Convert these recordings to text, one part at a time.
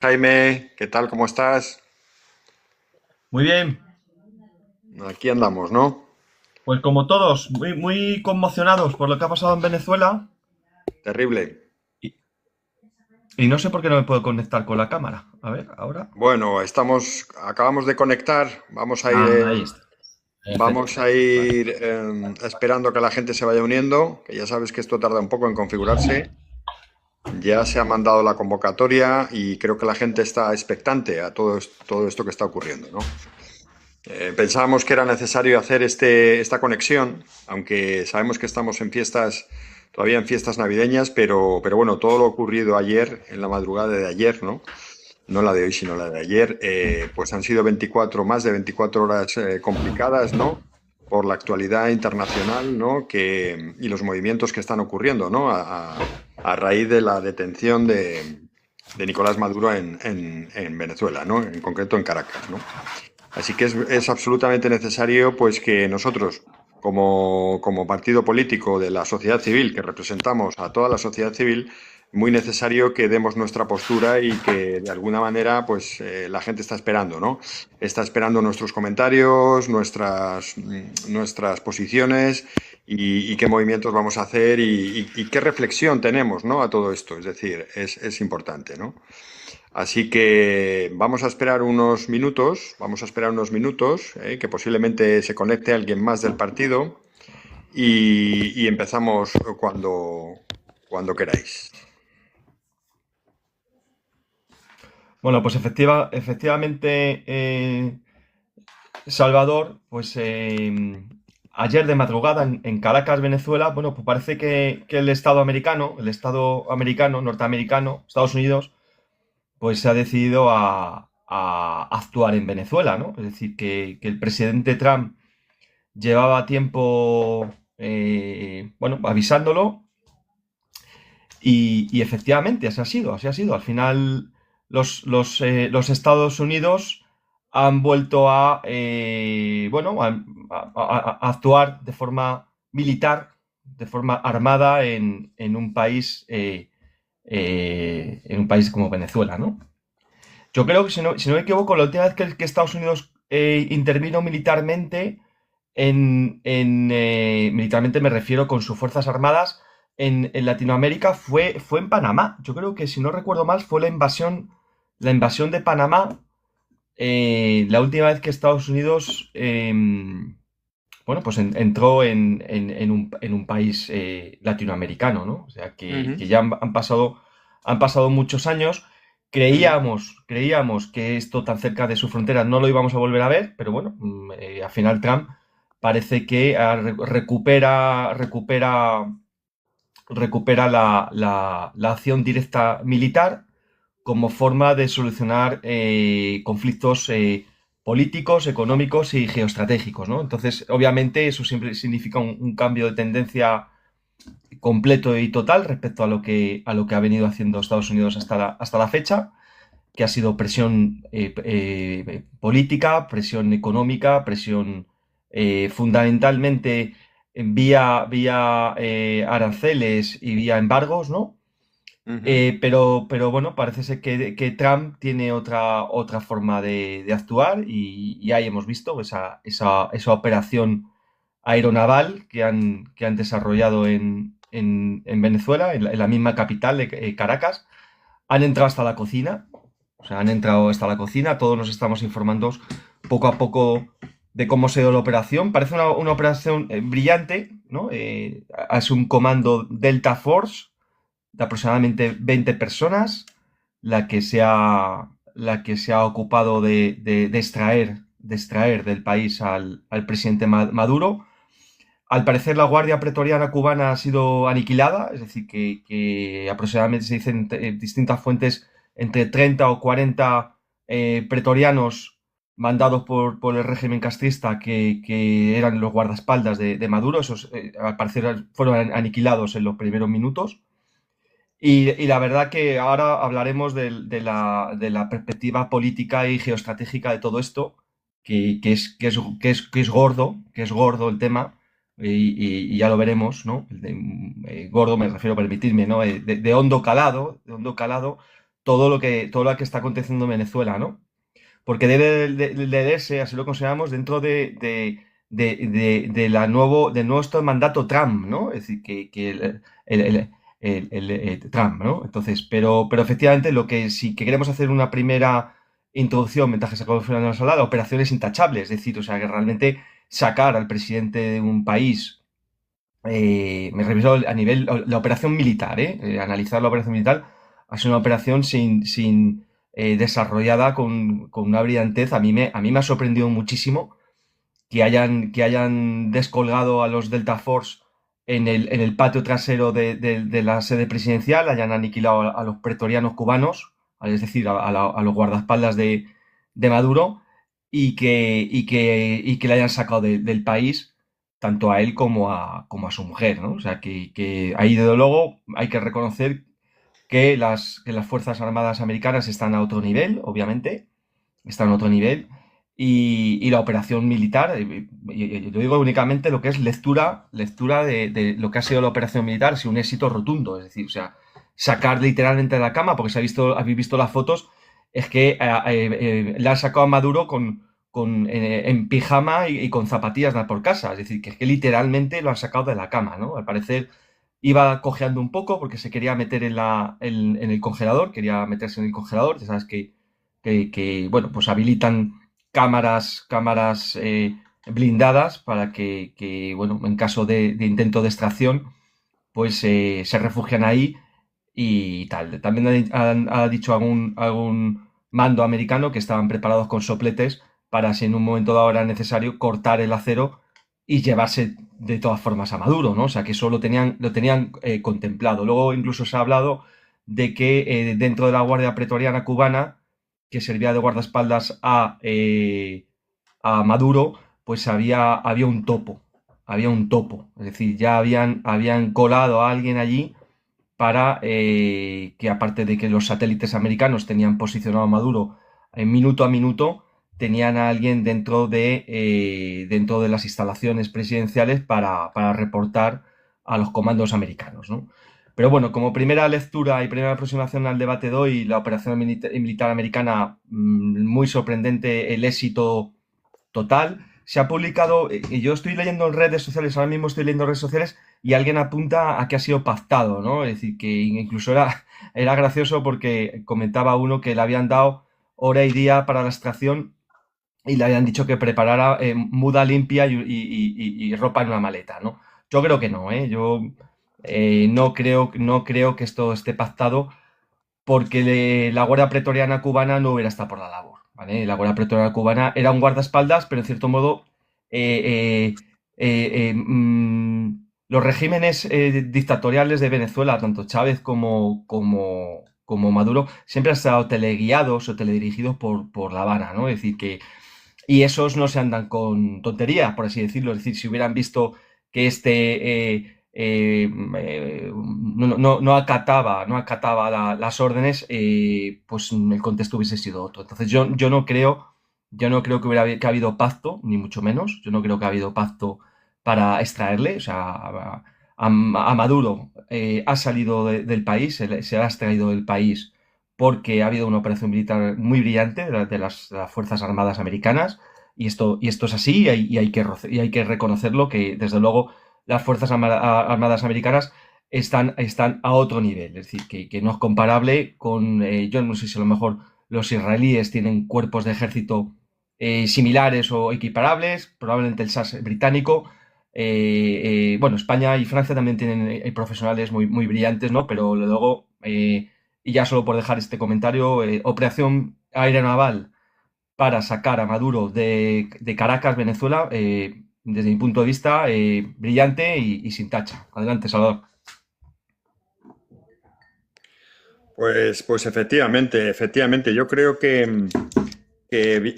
Jaime, ¿qué tal? ¿Cómo estás? Muy bien, Aquí andamos, ¿no? pues como todos, muy conmocionados por lo que ha pasado en Venezuela Terrible. y, y no sé por qué no me puedo conectar con la cámara. A ver, ahora. Acabamos de conectar, Ah, ahí está. Perfecto. vamos a ir esperando que la gente se vaya uniendo, que ya sabes que esto tarda un poco en configurarse. Ya se ha mandado la convocatoria y creo que la gente está expectante a todo esto que está ocurriendo, ¿no? Pensábamos que era necesario hacer esta conexión, aunque sabemos que estamos todavía en fiestas navideñas, pero bueno, todo lo ocurrido ayer, en la madrugada de ayer, ¿no? No la de hoy, sino la de ayer, pues han sido más de 24 horas complicadas, ¿no? Por la actualidad internacional, ¿no? Y los movimientos que están ocurriendo, ¿no? A raíz de la detención de Nicolás Maduro en Venezuela, ¿no? En concreto en Caracas, ¿no? Así que es absolutamente necesario pues que nosotros, como partido político de la sociedad civil, que representamos a toda la sociedad civil, muy necesario que demos nuestra postura y que de alguna manera pues la gente está esperando, ¿no? Está esperando nuestros comentarios, nuestras posiciones y qué movimientos vamos a hacer y qué reflexión tenemos, ¿no? A todo esto. Es decir, es importante, ¿no? Así que vamos a esperar unos minutos, que posiblemente se conecte alguien más del partido y empezamos cuando queráis. Bueno, pues efectivamente, Salvador, pues ayer de madrugada en Caracas, Venezuela, bueno, pues parece que el Estado americano, norteamericano, Estados Unidos, pues se ha decidido a actuar en Venezuela, ¿no? Es decir, que el presidente Trump llevaba tiempo, bueno, avisándolo y efectivamente así ha sido, así ha sido. Al final los Estados Unidos han vuelto bueno, a actuar de forma militar, de forma armada en un país como Venezuela, ¿no? Yo creo que, si no me equivoco, la última vez que Estados Unidos intervino militarmente, militarmente me refiero con sus fuerzas armadas, en Latinoamérica, fue en Panamá. Yo creo que, si no recuerdo mal, fue la invasión de Panamá, la última vez que Estados Unidos, bueno, pues entró en un país latinoamericano, ¿no? O sea, que Ujú. ya han pasado muchos años. Mm. Creíamos que esto tan cerca de su frontera no lo íbamos a volver a ver, pero bueno, al final Trump parece que recupera la acción directa militar como forma de solucionar conflictos políticos, económicos y geoestratégicos, ¿no? Entonces, obviamente, eso siempre significa un cambio de tendencia completo y total respecto a lo que ha venido haciendo Estados Unidos hasta la fecha, que ha sido presión política, presión económica, presión fundamentalmente vía aranceles y vía embargos, ¿no? Ujú. Pero bueno, parece ser que Trump tiene otra forma de actuar y ahí hemos visto esa operación aeronaval que han desarrollado en Venezuela, en la misma capital de Caracas. Han entrado hasta la cocina, o sea, han entrado hasta la cocina, todos nos estamos informando poco a poco de cómo se dio la operación. Parece una operación brillante, ¿no? Es un comando Delta Force de aproximadamente 20 personas, la que se ha ocupado de extraer del país al presidente Maduro. Al parecer, la Guardia Pretoriana cubana ha sido aniquilada, es decir, que aproximadamente, se dicen distintas fuentes, entre 30 o 40 pretorianos mandados por el régimen castrista, que eran los guardaespaldas de Maduro. Esos, al parecer, fueron aniquilados en los primeros minutos. Y la verdad que ahora hablaremos de la perspectiva política y geoestratégica de todo esto, que es gordo el tema, y ya lo veremos, ¿no? Gordo me refiero, permitirme, ¿no? De hondo calado, todo lo que está aconteciendo en Venezuela, ¿no? Porque debe de leerse, así lo consideramos, dentro de la del nuevo esto de mandato Trump, ¿no? Es decir, que el- el- Trump, ¿no? Entonces, pero efectivamente lo que si que queremos hacer una primera introducción, mientras que se acaba Fernando Sala, la operación es intachable, es decir, o sea, que realmente sacar al presidente de un país, me refiero a nivel, la operación militar, analizar la operación militar, ha sido una operación desarrollada con una brillantez. A mí me ha sorprendido muchísimo que hayan descolgado a los Delta Force en el patio trasero de la sede presidencial, hayan aniquilado a los pretorianos cubanos, es decir, a los guardaespaldas de Maduro, y que le hayan sacado del país tanto a él como a su mujer, ¿no? O sea, que ahí, desde luego, hay que reconocer que las Fuerzas Armadas americanas están a otro nivel, obviamente, están a otro nivel, y la operación militar, yo digo únicamente lo que es lectura de lo que ha sido la operación militar, ha sido un éxito rotundo, es decir, o sea, sacar literalmente de la cama, porque habéis visto las fotos, es que le han sacado a Maduro en pijama y con zapatillas por casa, es decir, que es que literalmente lo han sacado de la cama, ¿no? Al parecer iba cojeando un poco porque se quería meter en el congelador, quería meterse en el congelador, ya sabes bueno, pues habilitan cámaras blindadas para bueno, en caso de intento de extracción, pues se refugian ahí y tal. También ha dicho algún mando americano que estaban preparados con sopletes para, si en un momento dado era necesario, cortar el acero y llevarse de todas formas a Maduro, ¿no? O sea, que eso lo tenían contemplado. Luego incluso se ha hablado de que dentro de la Guardia Pretoriana cubana, que servía de guardaespaldas a Maduro, pues había un topo, es decir, ya habían colado a alguien allí para que, aparte de que los satélites americanos tenían posicionado a Maduro en minuto a minuto, tenían a alguien dentro de las instalaciones presidenciales para reportar a los comandos americanos, ¿no? Pero bueno, como primera lectura y primera aproximación al debate de hoy, la operación militar americana, muy sorprendente el éxito total. Se ha publicado, yo estoy leyendo en redes sociales, ahora mismo estoy leyendo en redes sociales y alguien apunta a que ha sido pactado, ¿no? Es decir, que incluso era gracioso porque comentaba uno que le habían dado hora y día para la extracción y le habían dicho que preparara muda limpia y ropa en una maleta, ¿no? Yo creo que no, ¿eh? Yo no creo que esto esté pactado porque la Guardia Pretoriana cubana no hubiera estado por la labor, ¿vale? La Guardia Pretoriana cubana era un guardaespaldas, pero en cierto modo los regímenes dictatoriales de Venezuela, tanto Chávez como Maduro, siempre han estado teleguiados o teledirigidos por La Habana, ¿no? Es decir, y esos no se andan con tonterías, por así decirlo. Es decir, si hubieran visto que no acataba las órdenes, pues el contexto hubiese sido otro. Entonces yo no creo que ha habido pacto, ni mucho menos. Yo no creo que ha habido pacto para extraerle. O sea, a Maduro ha salido del país, se ha extraído del país porque ha habido una operación militar muy brillante de las Fuerzas Armadas americanas, y esto es así, y hay que reconocerlo, que desde luego las Fuerzas Armadas americanas están a otro nivel, es decir, que no es comparable con, yo no sé si a lo mejor los israelíes tienen cuerpos de ejército similares o equiparables, probablemente el SAS británico. Bueno, España y Francia también tienen profesionales muy brillantes, ¿no? Pero luego, y ya solo por dejar este comentario, operación aeronaval para sacar a Maduro de Caracas, Venezuela, desde mi punto de vista, brillante y sin tacha. Adelante, Salvador. Pues efectivamente, efectivamente. Yo creo que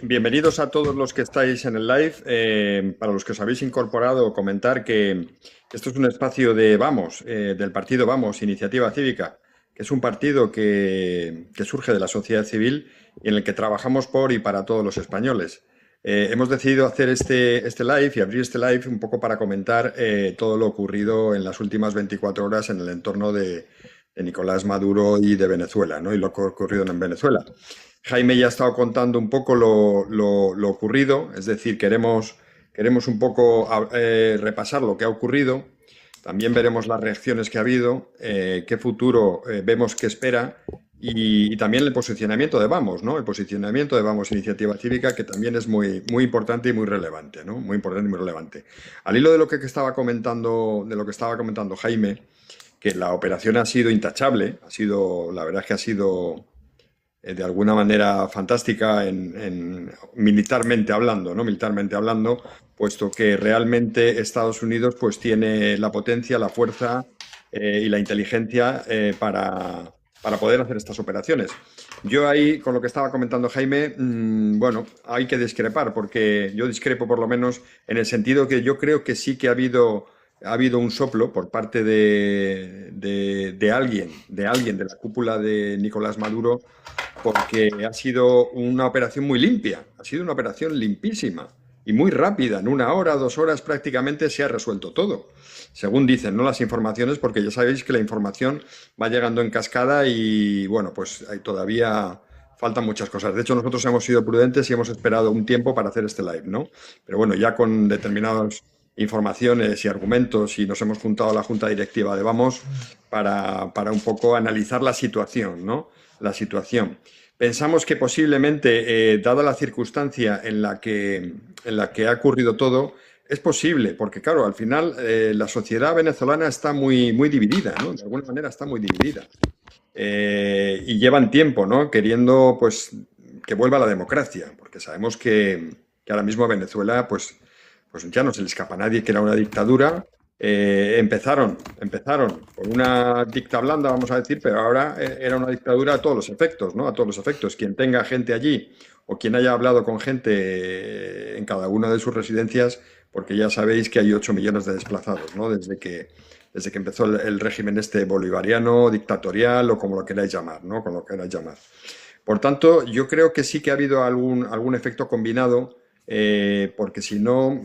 bienvenidos a todos los que estáis en el live. Para los que os habéis incorporado, comentar que esto es un espacio de Vamos, del partido Vamos, Iniciativa Cívica, que es un partido que surge de la sociedad civil y en el que trabajamos por y para todos los españoles. Hemos decidido hacer este live y abrir este live un poco para comentar todo lo ocurrido en las últimas 24 horas en el entorno de Nicolás Maduro y de Venezuela, ¿no? Y lo que ha ocurrido en Venezuela. Jaime ya ha estado contando un poco lo ocurrido, es decir, queremos un poco repasar lo que ha ocurrido. También veremos las reacciones que ha habido, qué futuro vemos que espera y también el posicionamiento de Vamos, ¿no? El posicionamiento de Vamos Iniciativa Cívica, que también es muy importante y muy relevante, ¿no? Muy importante y muy relevante. Al hilo de lo que estaba comentando, de lo que estaba comentando Jaime, que la operación ha sido intachable, la verdad es que ha sido de alguna manera fantástica militarmente hablando, ¿no? Militarmente hablando, puesto que realmente Estados Unidos pues tiene la potencia, la fuerza y la inteligencia para poder hacer estas operaciones. Yo ahí, con lo que estaba comentando Jaime, bueno, hay que discrepar, porque yo discrepo por lo menos en el sentido que yo creo que sí que ha habido un soplo por parte de alguien de la cúpula de Nicolás Maduro, porque ha sido una operación muy limpia, ha sido una operación limpísima y muy rápida. En 1 hora, 2 horas prácticamente se ha resuelto todo, según dicen, ¿no? Las informaciones, porque ya sabéis que la información va llegando en cascada y bueno, pues hay todavía faltan muchas cosas. De hecho, nosotros hemos sido prudentes y hemos esperado un tiempo para hacer este live, ¿no? Pero bueno, ya con determinadas informaciones y argumentos y nos hemos juntado a la junta directiva de Vamos para un poco analizar la situación, ¿no? La situación. Pensamos que posiblemente, dada la circunstancia en la que ha ocurrido todo, es posible, porque claro, al final la sociedad venezolana está muy dividida, ¿no? De alguna manera está muy dividida. Y llevan tiempo, ¿no? Queriendo, pues, que vuelva la democracia, porque sabemos que ahora mismo Venezuela, pues ya no se le escapa a nadie que era una dictadura. Empezaron con una dicta blanda, vamos a decir, pero ahora era una dictadura a todos los efectos, ¿no? A todos los efectos. Quien tenga gente allí o quien haya hablado con gente en cada una de sus residencias, porque ya sabéis que hay 8 millones de desplazados, ¿no? Desde que empezó el régimen este bolivariano, dictatorial o como lo queráis llamar, ¿no? Como lo queráis llamar. Por tanto, yo creo que sí que ha habido algún efecto combinado, porque si no,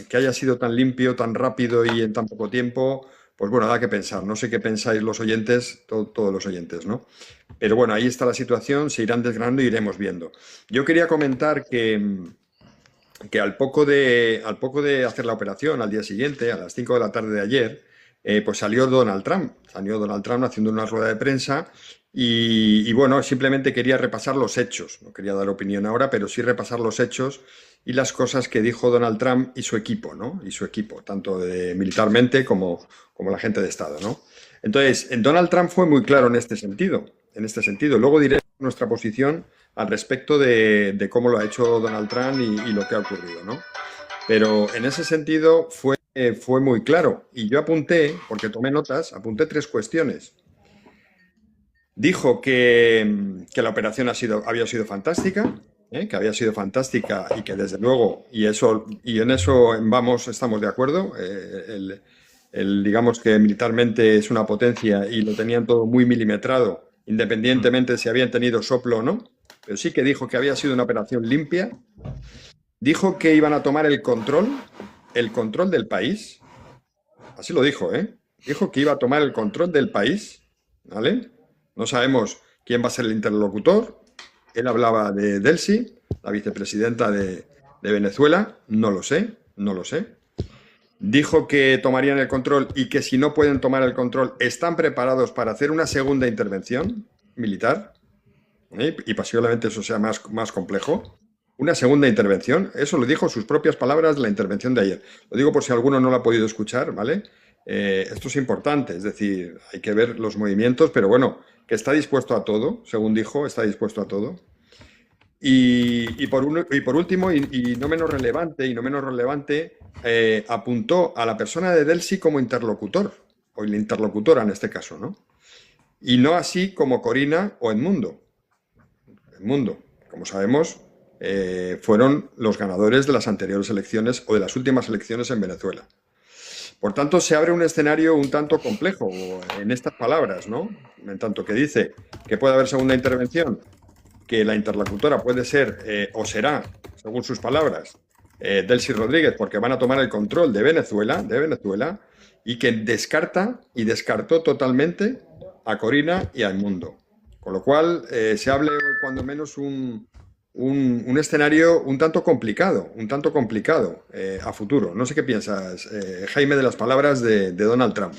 que haya sido tan limpio, tan rápido y en tan poco tiempo, pues bueno, da que pensar. No sé qué pensáis los oyentes, todos los oyentes, ¿no? Pero bueno, ahí está la situación, se irán desgranando y iremos viendo. Yo quería comentar que al poco de hacer la operación, al día siguiente, a las 5 de la tarde de ayer, pues salió Donald Trump. Salió Donald Trump haciendo una rueda de prensa y bueno, simplemente quería repasar los hechos. No quería dar opinión ahora, pero sí repasar los hechos y las cosas que dijo Donald Trump y su equipo, ¿no? Y su equipo, tanto militarmente como la gente de Estado, ¿no? Entonces, Donald Trump fue muy claro en este sentido, en este sentido. Luego diré nuestra posición al respecto de cómo lo ha hecho Donald Trump y lo que ha ocurrido, ¿no? Pero en ese sentido fue muy claro. Y yo apunté, porque tomé notas, apunté 3 cuestiones. Dijo que la operación había sido fantástica, que había sido fantástica y que desde luego, y en eso Vamos, estamos de acuerdo. Digamos que militarmente es una potencia y lo tenían todo muy milimetrado, independientemente de si habían tenido soplo o no. Pero sí que dijo que había sido una operación limpia. Dijo que iban a tomar el control del país. Así lo dijo, ¿eh? Dijo que iba a tomar el control del país, ¿vale? No sabemos quién va a ser el interlocutor. Él hablaba de Delcy, la vicepresidenta de Venezuela. No lo sé, no lo sé. Dijo que tomarían el control y que si no pueden tomar el control, están preparados para hacer una segunda intervención militar. Y posiblemente eso sea más complejo. Una segunda intervención, eso lo dijo sus propias palabras de la intervención de ayer. Lo digo por si alguno no lo ha podido escuchar, ¿vale? Esto es importante, es decir, hay que ver los movimientos, pero bueno, que está dispuesto a todo, según dijo, está dispuesto a todo. Y por último, y no menos relevante, apuntó a la persona de Delcy como interlocutor, o la interlocutora en este caso, ¿no? Y no así como Corina o Edmundo. Edmundo, como sabemos, fueron los ganadores de las anteriores elecciones o de las últimas elecciones en Venezuela. Por tanto, se abre un escenario un tanto complejo en estas palabras, ¿no? En tanto que dice que puede haber segunda intervención, que la interlocutora puede ser o será, según sus palabras, Delcy Rodríguez, porque van a tomar el control de Venezuela, y que descartó totalmente a Corina y al mundo. Con lo cual, se hable cuando menos un escenario un tanto complicado a futuro. No sé qué piensas, Jaime, de las palabras de Donald Trump.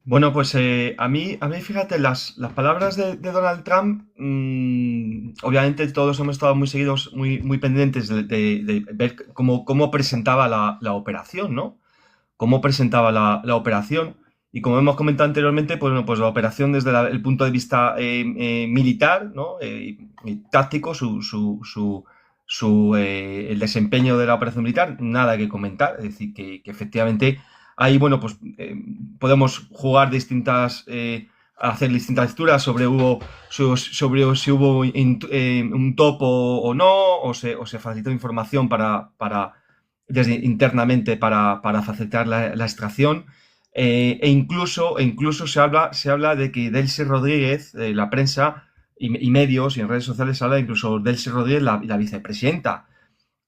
Bueno, pues a mí, fíjate, las palabras de Donald Trump, obviamente todos hemos estado muy seguidos, muy pendientes de ver cómo presentaba la operación, ¿no? Cómo presentaba la operación. Y como hemos comentado anteriormente, pues, bueno, pues la operación desde el punto de vista militar, ¿no? Y táctico, el desempeño de la operación militar, nada que comentar. Es decir, que efectivamente ahí, bueno, pues podemos jugar hacer distintas lecturas sobre si hubo un topo o no, o se facilitó información desde internamente para facilitar la extracción. E incluso se habla de que Delcy Rodríguez, la prensa y medios y en redes sociales se habla incluso de Delcy Rodríguez, la vicepresidenta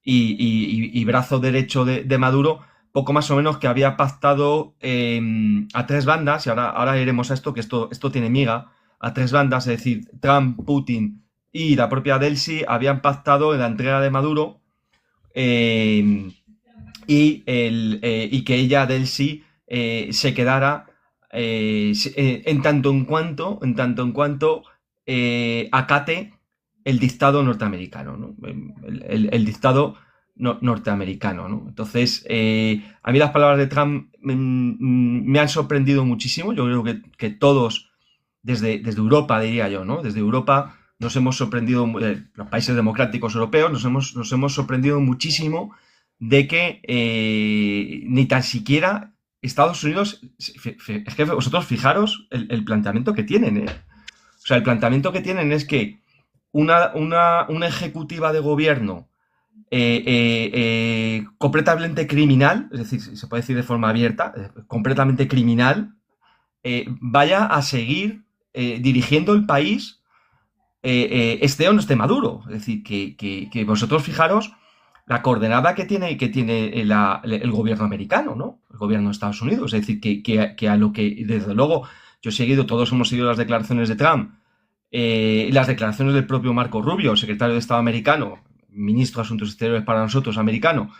y brazo derecho de Maduro, poco más o menos que había pactado a tres bandas, y ahora iremos a esto, que esto tiene miga, a tres bandas, es decir, Trump, Putin y la propia Delcy habían pactado en la entrega de Maduro, eh, y que ella, Delcy, se quedara en tanto en cuanto acate el dictado norteamericano, ¿no? El dictado norteamericano, ¿no? Entonces, a mí las palabras de Trump me han sorprendido muchísimo. Yo creo que todos, desde Europa, diría yo, ¿no? Desde Europa nos hemos sorprendido, los países democráticos europeos, nos hemos sorprendido muchísimo de que ni tan siquiera Estados Unidos, es que vosotros fijaros el planteamiento que tienen, ¿eh? O sea, el planteamiento que tienen es que una ejecutiva de gobierno completamente criminal, es decir, se puede decir de forma abierta, completamente criminal, vaya a seguir dirigiendo el país, esté o no esté Maduro. Es decir, que vosotros fijaros la coordenada que tiene el gobierno americano, ¿no? El gobierno de Estados Unidos. Es decir, que a lo que, desde luego, yo he seguido, todos hemos seguido las declaraciones de Trump, las declaraciones del propio Marco Rubio, secretario de Estado americano, ministro de Asuntos Exteriores para nosotros, americano,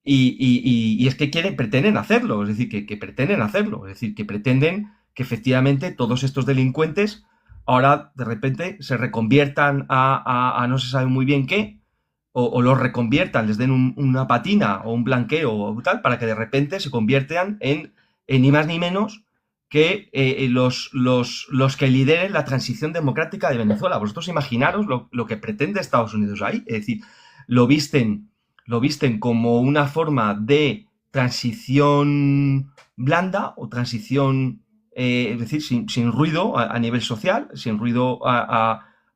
y es que pretenden hacerlo, es decir, que pretenden hacerlo, es decir, que pretenden que efectivamente todos estos delincuentes ahora de repente se reconviertan a no se sabe muy bien qué, o los reconviertan, les den una patina o un blanqueo o tal, para que de repente se conviertan en ni más ni menos que los que lideren la transición democrática de Venezuela. Vosotros imaginaros lo que pretende Estados Unidos ahí. Es decir, lo visten como una forma de transición blanda o transición, es decir, sin ruido a nivel social, sin ruido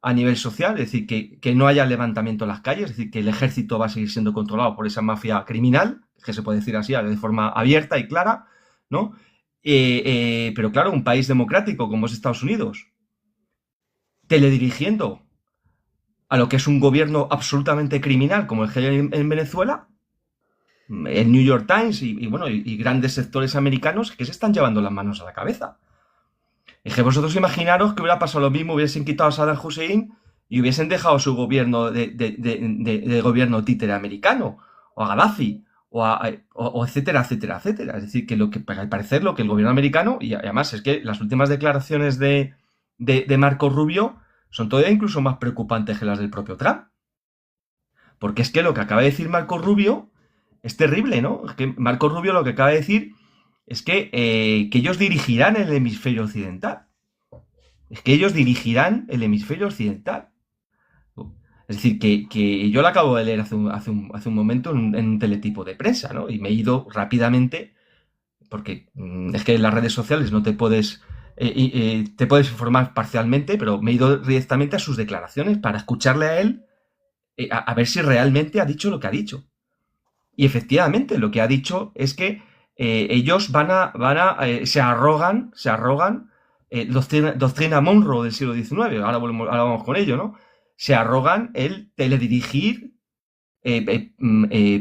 a nivel social, es decir, que no haya levantamiento en las calles, es decir, que el ejército va a seguir siendo controlado por esa mafia criminal, que se puede decir así, de forma abierta y clara, ¿no? Pero claro, un país democrático como es Estados Unidos, teledirigiendo a lo que es un gobierno absolutamente criminal como el que hay en Venezuela, el New York Times bueno, y grandes sectores americanos que se están llevando las manos a la cabeza. Es que vosotros imaginaros que hubiera pasado lo mismo, hubiesen quitado a Saddam Hussein y hubiesen dejado su gobierno de gobierno títere americano, o a Gaddafi, o etcétera, etcétera, etcétera. Es decir, que al parecer lo que el gobierno americano, y además es que las últimas declaraciones de Marco Rubio son todavía incluso más preocupantes que las del propio Trump. Porque es que lo que acaba de decir Marco Rubio es terrible, ¿no? Es que Marco Rubio lo que acaba de decir es que ellos dirigirán el hemisferio occidental. Es que ellos dirigirán el hemisferio occidental. Es decir, que yo lo acabo de leer hace un momento en un teletipo de prensa, ¿no? Y me he ido rápidamente, porque es que en las redes sociales no te puedes informar parcialmente, pero me he ido directamente a sus declaraciones para escucharle a él, a ver si realmente ha dicho lo que ha dicho. Y efectivamente, lo que ha dicho es que ellos se arrogan doctrina Monroe del siglo XIX, ahora vamos con ello, ¿no? Se arrogan el teledirigir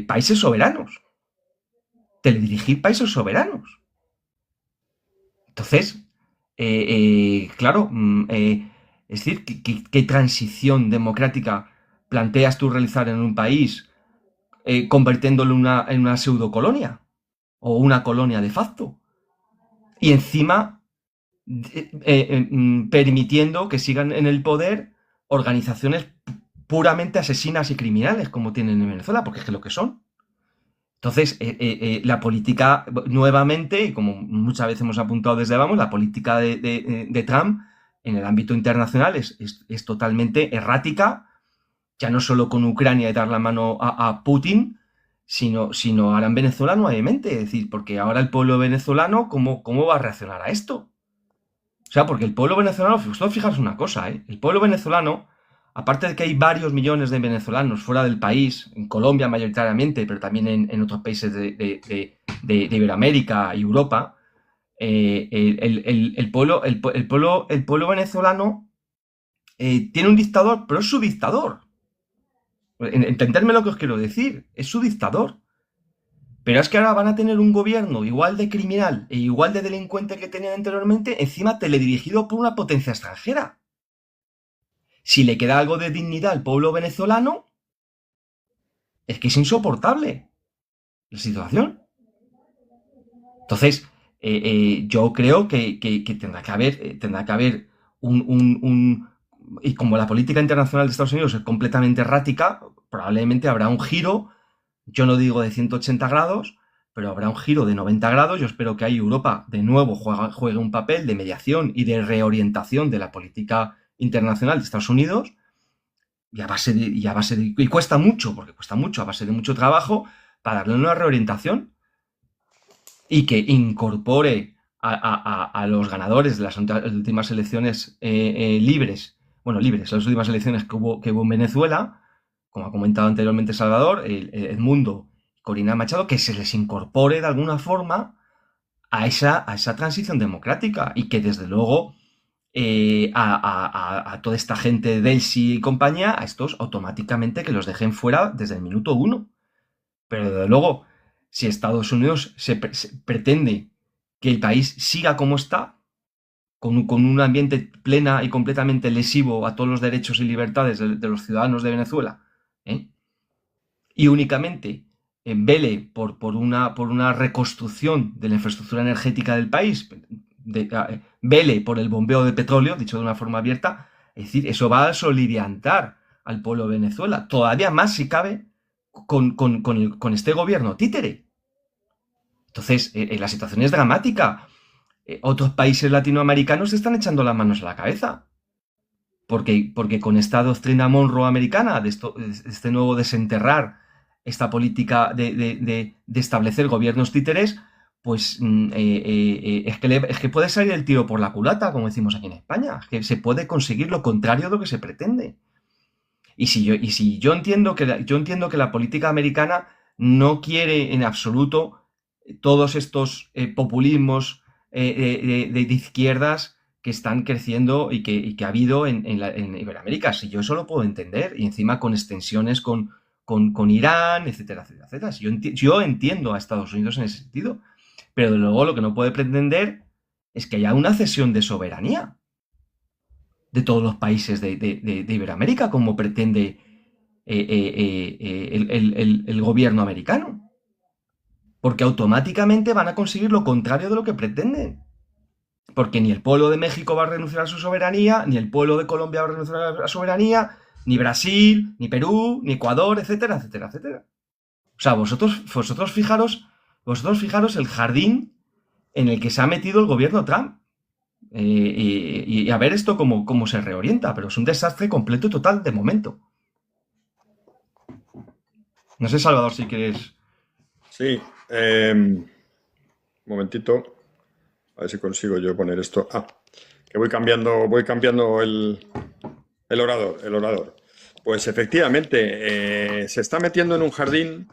países soberanos. Teledirigir países soberanos. Entonces, claro, es decir, ¿qué transición democrática planteas tú realizar en un país convirtiéndolo en una pseudocolonia o una colonia de facto? Y encima permitiendo que sigan en el poder organizaciones puramente asesinas y criminales como tienen en Venezuela, porque es que lo que son. Entonces, la política, nuevamente, y como muchas veces hemos apuntado desde Vamos, la política de Trump en el ámbito internacional es totalmente errática, ya no solo con Ucrania y dar la mano a Putin, sino ahora en Venezuela nuevamente. Es decir, porque ahora el pueblo venezolano, ¿cómo va a reaccionar a esto? O sea, porque el pueblo venezolano, vosotros fijaros una cosa, ¿eh? El pueblo venezolano, aparte de que hay varios millones de venezolanos fuera del país, en Colombia mayoritariamente, pero también en otros países de Iberoamérica y Europa, el pueblo venezolano tiene un dictador, pero es su dictador. Entenderme lo que os quiero decir, es su dictador. Pero es que ahora van a tener un gobierno igual de criminal e igual de delincuente que tenían anteriormente, encima teledirigido por una potencia extranjera. Si le queda algo de dignidad al pueblo venezolano, es que es insoportable la situación. Entonces, yo creo que tendrá que haber y como la política internacional de Estados Unidos es completamente errática, probablemente habrá un giro, yo no digo de 180 grados, pero habrá un giro de 90 grados. Yo espero que ahí Europa de nuevo juegue un papel de mediación y de reorientación de la política internacional de Estados Unidos, y cuesta mucho, porque cuesta mucho, a base de mucho trabajo, para darle una reorientación y que incorpore a los ganadores de las últimas elecciones libres, las últimas elecciones que hubo en Venezuela, como ha comentado anteriormente Salvador, Edmundo y Corina Machado, que se les incorpore de alguna forma a esa transición democrática y que desde luego a toda esta gente de Delsi y compañía, a estos automáticamente que los dejen fuera desde el minuto uno. Pero desde luego, si Estados Unidos se pretende que el país siga como está, con un ambiente plena y completamente lesivo a todos los derechos y libertades de los ciudadanos de Venezuela, ¿eh? Y únicamente vele por una reconstrucción de la infraestructura energética del país, vele por el bombeo de petróleo, dicho de una forma abierta, es decir, eso va a soliviantar al pueblo de Venezuela, todavía más si cabe con este gobierno títere. Entonces, la situación es dramática. Otros países latinoamericanos se están echando las manos a la cabeza. Porque con esta doctrina Monroe americana, de este nuevo desenterrar esta política de establecer gobiernos títeres, pues es que puede salir el tiro por la culata, como decimos aquí en España. Es que se puede conseguir lo contrario de lo que se pretende. Y si yo entiendo que la política americana no quiere en absoluto todos estos populismos de izquierdas que están creciendo y que ha habido en Iberoamérica. Si yo eso lo puedo entender, y encima con extensiones con Irán, etcétera, etcétera, etcétera. Si yo entiendo a Estados Unidos en ese sentido, pero de luego lo que no puede pretender es que haya una cesión de soberanía de todos los países de Iberoamérica, como pretende el gobierno americano. Porque automáticamente van a conseguir lo contrario de lo que pretenden. Porque ni el pueblo de México va a renunciar a su soberanía, ni el pueblo de Colombia va a renunciar a la soberanía, ni Brasil, ni Perú, ni Ecuador, etcétera, etcétera, etcétera. O sea, vosotros fijaros el jardín en el que se ha metido el gobierno Trump. Y a ver esto cómo se reorienta, pero es un desastre completo y total de momento. No sé, Salvador, si quieres. Sí, un momentito, a ver si consigo yo poner esto. Que voy cambiando el orador. Pues efectivamente, se está metiendo en un jardín,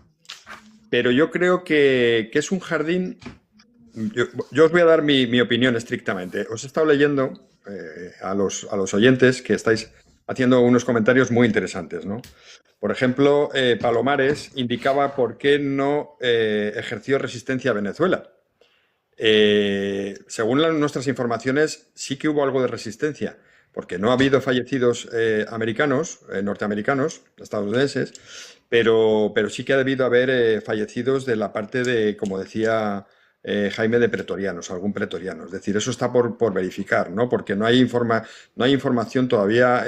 pero yo creo que es un jardín. Yo os voy a dar mi opinión estrictamente. Os he estado leyendo a los oyentes que estáis haciendo unos comentarios muy interesantes, ¿no? Por ejemplo, Palomares indicaba por qué no ejerció resistencia a Venezuela. Según nuestras informaciones, sí que hubo algo de resistencia, porque no ha habido fallecidos americanos, norteamericanos, estadounidenses, pero sí que ha debido haber fallecidos de la parte de, como decía Jaime, de pretorianos, algún pretoriano. Es decir, eso está por verificar, ¿no? Porque no hay información todavía,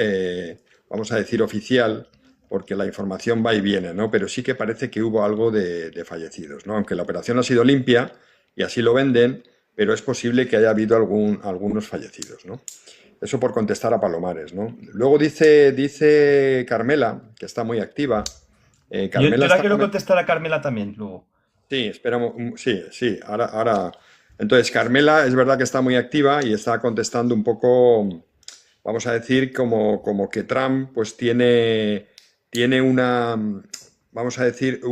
vamos a decir, oficial, porque la información va y viene, ¿no? Pero sí que parece que hubo algo de fallecidos, ¿no? Aunque la operación ha sido limpia y así lo venden, pero es posible que haya habido algunos fallecidos, ¿no? Eso por contestar a Palomares, ¿no? Luego dice Carmela, que está muy activa. Yo Carmela la está quiero contestar a Carmela también, luego. Sí, esperamos. Sí, sí. Ahora. Entonces, Carmela es verdad que está muy activa y está contestando un poco, vamos a decir, como que Trump, pues tiene una, vamos a decir,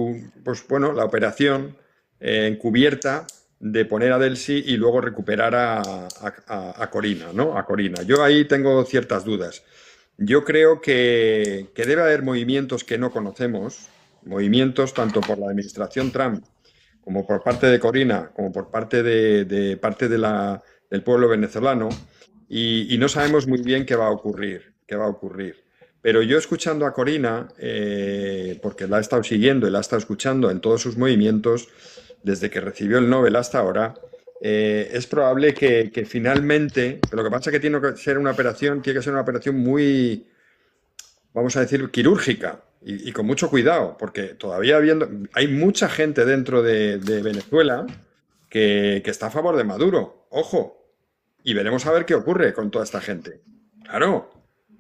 pues bueno, la operación encubierta de poner a Delcy y luego recuperar a Corina, ¿no? A Corina. Yo ahí tengo ciertas dudas. Yo creo que debe haber movimientos que no conocemos, movimientos tanto por la administración Trump como por parte de Corina, como por parte del pueblo venezolano, y no sabemos muy bien qué va a ocurrir. Pero yo escuchando a Corina, porque la he estado siguiendo y la he estado escuchando en todos sus movimientos, desde que recibió el Nobel hasta ahora, es probable que finalmente, lo que pasa es que tiene que ser una operación muy, vamos a decir, quirúrgica y con mucho cuidado, porque todavía hay mucha gente dentro de Venezuela que está a favor de Maduro. Ojo, y veremos a ver qué ocurre con toda esta gente. Claro,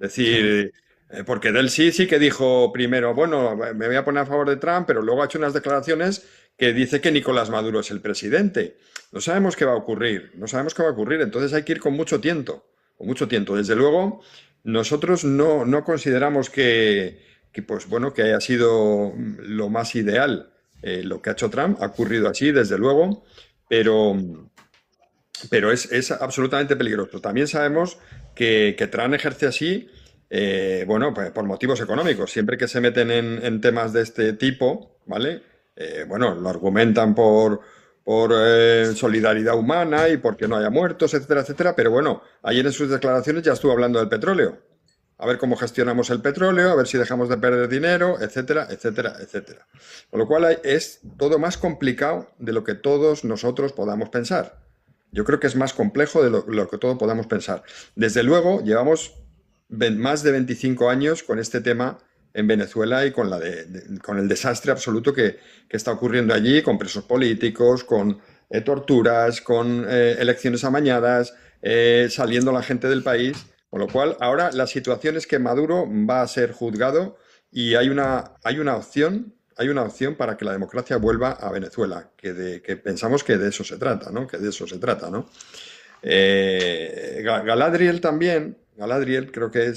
es Sí. decir, porque Del sí que dijo primero, bueno, me voy a poner a favor de Trump, pero luego ha hecho unas declaraciones que dice que Nicolás Maduro es el presidente. No sabemos qué va a ocurrir, no sabemos qué va a ocurrir, entonces hay que ir con mucho tiento, con mucho tiento. Desde luego, nosotros no consideramos pues bueno, que haya sido lo más ideal lo que ha hecho Trump, ha ocurrido así, desde luego, pero, pero es absolutamente peligroso. También sabemos que Trump ejerce así, bueno, pues por motivos económicos. Siempre que se meten en temas de este tipo, ¿vale? Bueno, lo argumentan por solidaridad humana y porque no haya muertos, etcétera, etcétera. Pero bueno, ayer en sus declaraciones ya estuvo hablando del petróleo. A ver cómo gestionamos el petróleo, a ver si dejamos de perder dinero, etcétera, etcétera, etcétera. Con lo cual es todo más complicado de lo que todos nosotros podamos pensar. Yo creo que es más complejo de lo que todos podamos pensar. Desde luego, llevamos más de 25 años con este tema en Venezuela y con el desastre absoluto que está ocurriendo allí, con presos políticos, con torturas, con elecciones amañadas, saliendo la gente del país. Con lo cual, ahora la situación es que Maduro va a ser juzgado y hay una opción para que la democracia vuelva a Venezuela, que pensamos que de eso se trata, ¿no? Que de eso se trata, ¿no? Galadriel también, Galadriel creo que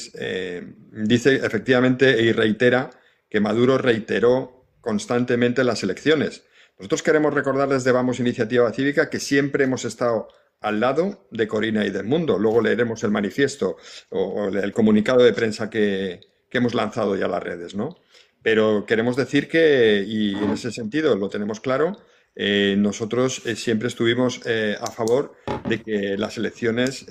dice efectivamente y reitera que Maduro reiteró constantemente las elecciones. Nosotros queremos recordar desde Vamos Iniciativa Cívica que siempre hemos estado al lado de Corina y del Mundo. Luego leeremos el manifiesto o el comunicado de prensa que hemos lanzado ya a las redes, ¿no? Pero queremos decir y en ese sentido lo tenemos claro, nosotros siempre estuvimos a favor de que las elecciones,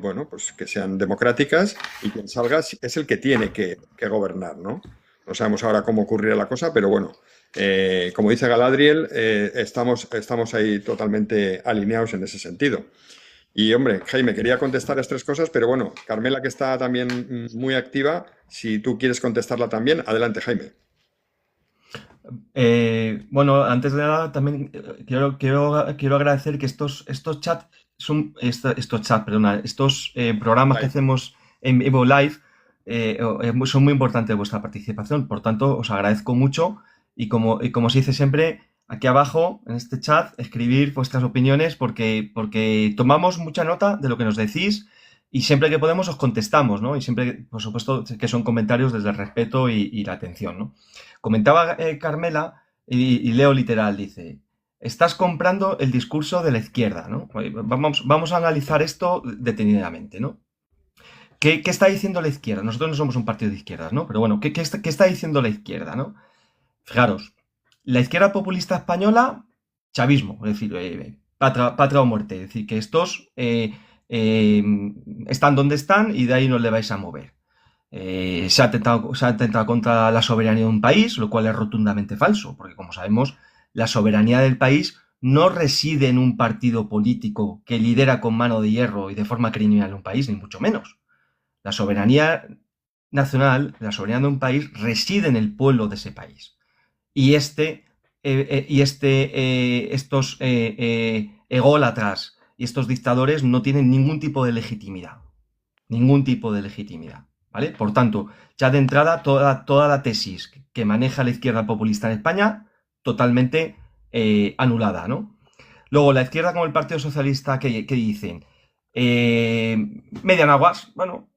bueno, pues que sean democráticas y quien salga es el que tiene que gobernar, ¿no? No sabemos ahora cómo ocurrirá la cosa, pero bueno, como dice Galadriel, estamos ahí totalmente alineados en ese sentido. Y hombre, Jaime, quería contestar las tres cosas, pero bueno, Carmela, que está también muy activa, si tú quieres contestarla también, adelante, Jaime. Bueno, antes de nada, también quiero agradecer que estos chats perdona, estos programas que Live. hacemos en vivo live son muy importantes vuestra participación. Por tanto, os agradezco mucho y como se dice siempre, aquí abajo en este chat, escribir vuestras opiniones porque tomamos mucha nota de lo que nos decís y siempre que podemos os contestamos, ¿no? Y siempre, por supuesto, que son comentarios desde el respeto y la atención, ¿no? Comentaba Carmela, y leo literal, dice, estás comprando el discurso de la izquierda, ¿no? Vamos a analizar esto detenidamente, ¿no? ¿Qué está diciendo la izquierda? Nosotros no somos un partido de izquierdas, ¿no? Pero bueno, ¿qué está diciendo la izquierda, ¿no? Fijaros, la izquierda populista española, chavismo, es decir, patria o muerte. Es decir, que estos eh, están donde están y de ahí no le vais a mover. Se ha atentado contra la soberanía de un país, lo cual es rotundamente falso, porque como sabemos, la soberanía del país no reside en un partido político que lidera con mano de hierro y de forma criminal un país, ni mucho menos. La soberanía nacional, la soberanía de un país, reside en el pueblo de ese país. Y estos ególatras y estos dictadores no tienen ningún tipo de legitimidad. Ningún tipo de legitimidad. ¿Vale? Por tanto, ya de entrada, toda la tesis que maneja la izquierda populista en España, totalmente anulada, ¿no? Luego, la izquierda como el Partido Socialista, ¿qué dicen? Median aguas, bueno,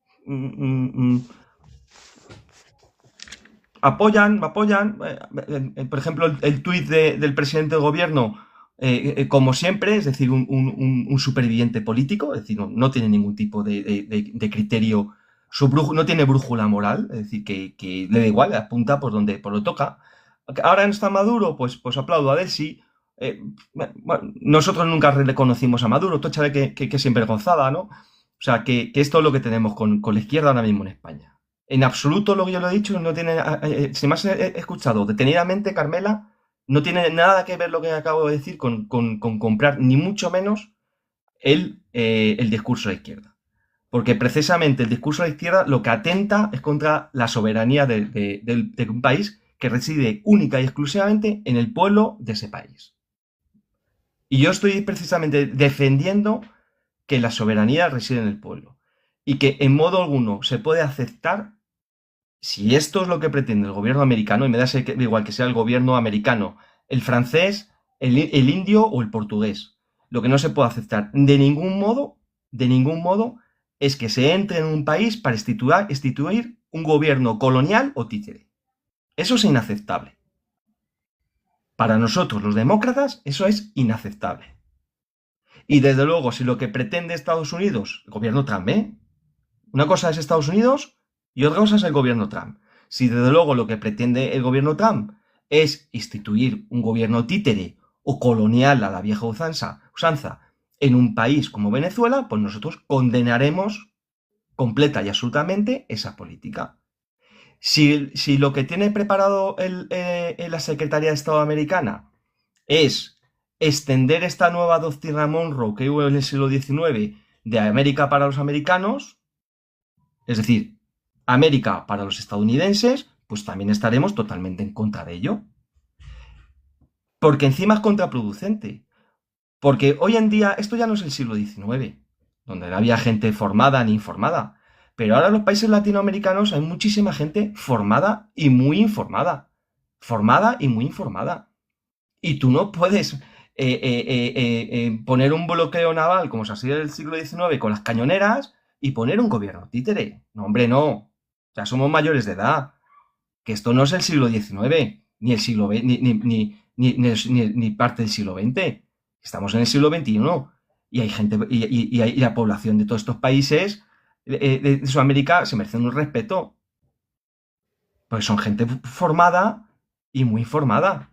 apoyan, por ejemplo, el tuit del presidente del gobierno, como siempre, es decir, un superviviente político, es decir, no tiene ningún tipo de criterio, no tiene brújula moral, es decir, que le da igual, apunta por donde lo toca. Ahora no está Maduro, pues aplaudo a Desi. Bueno, nosotros nunca reconocimos a Maduro, tocha de que sinvergonzada, ¿no? O sea, que esto es lo que tenemos con la izquierda ahora mismo en España. En absoluto lo que yo le he dicho no tiene, si me has escuchado detenidamente, Carmela, no tiene nada que ver lo que acabo de decir con comprar, ni mucho menos el discurso de la izquierda. Porque precisamente el discurso de la izquierda lo que atenta es contra la soberanía de un país que reside única y exclusivamente en el pueblo de ese país. Y yo estoy precisamente defendiendo que la soberanía reside en el pueblo y que en modo alguno se puede aceptar, si esto es lo que pretende el gobierno americano, y me da igual que sea el gobierno americano, el francés, el indio o el portugués, lo que no se puede aceptar de ningún modo, es que se entre en un país para instituir un gobierno colonial o títere. Eso es inaceptable. Para nosotros, los demócratas, eso es inaceptable. Y desde luego, si lo que pretende Estados Unidos, el gobierno Trump, una cosa es Estados Unidos y otra cosa es el gobierno Trump. Si desde luego lo que pretende el gobierno Trump es instituir un gobierno títere o colonial a la vieja usanza en un país como Venezuela, pues nosotros condenaremos completa y absolutamente esa política. Si lo que tiene preparado la Secretaría de Estado americana es extender esta nueva doctrina Monroe que hubo en el siglo XIX de América para los americanos, es decir, América para los estadounidenses, pues también estaremos totalmente en contra de ello. Porque encima es contraproducente. Porque hoy en día esto ya no es el siglo XIX, donde no había gente formada ni informada. Pero ahora en los países latinoamericanos hay muchísima gente formada y muy informada. Formada y muy informada. Y tú no puedes poner un bloqueo naval como se hacía en el siglo XIX con las cañoneras y poner un gobierno títere. No, hombre, no. Ya somos mayores de edad. Que esto no es el siglo XIX, ni el siglo XX, ni parte del siglo XX. Estamos en el siglo XXI. Y hay gente, y la población de todos estos países de Sudamérica se merecen un respeto. Porque son gente formada y muy informada.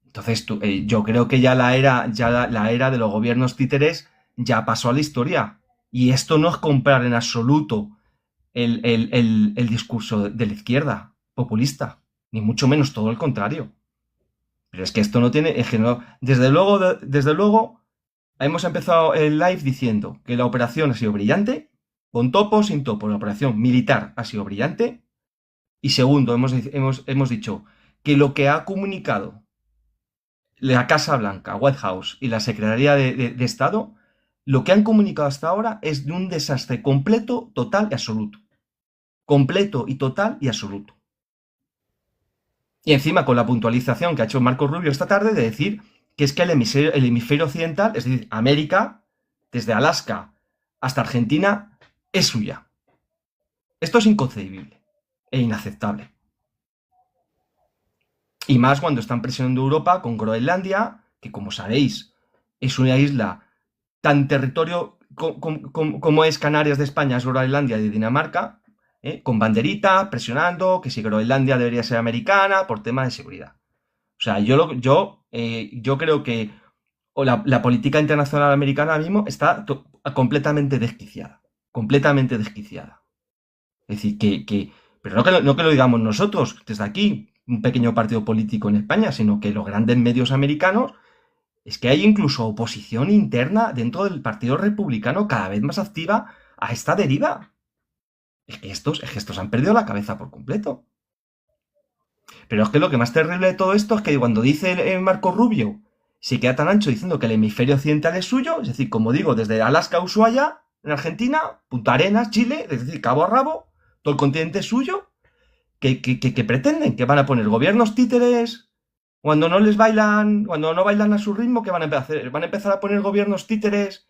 Entonces, yo creo que ya la era de los gobiernos títeres ya pasó a la historia. Y esto no es comprar en absoluto el discurso de la izquierda populista, ni mucho menos, todo el contrario. Pero es que esto no tiene... Es que no, desde luego, hemos empezado el live diciendo que la operación ha sido brillante, con topo, sin topo, la operación militar ha sido brillante. Y segundo, hemos dicho que lo que ha comunicado la Casa Blanca, White House y la Secretaría de Estado, lo que han comunicado hasta ahora es de un desastre completo, total y absoluto. Completo y total y absoluto. Y encima con la puntualización que ha hecho Marco Rubio esta tarde de decir que es que el hemisferio occidental, es decir, América, desde Alaska hasta Argentina, es suya. Esto es inconcebible e inaceptable. Y más cuando están presionando Europa con Groenlandia, que como sabéis es una isla tan territorio como es Canarias de España, es Groenlandia de Dinamarca, con banderita, presionando que si Groenlandia debería ser americana por tema de seguridad. O sea, yo creo que o la política internacional americana ahora mismo está completamente desquiciada. Completamente desquiciada. Es decir, pero no que lo digamos nosotros, desde aquí, un pequeño partido político en España, sino que los grandes medios americanos, es que hay incluso oposición interna dentro del Partido Republicano cada vez más activa a esta deriva. Es que estos han perdido la cabeza por completo. Pero es que lo que más terrible de todo esto es que cuando dice el Marco Rubio, se queda tan ancho diciendo que el hemisferio occidental es suyo, es decir, como digo, desde Alaska a Ushuaia, en Argentina, Punta Arenas, Chile, es decir, cabo a rabo, todo el continente es suyo, que pretenden, que van a poner gobiernos títeres cuando no les bailan, cuando no bailan a su ritmo, ¿qué van a empezar a hacer? Van a empezar a poner gobiernos títeres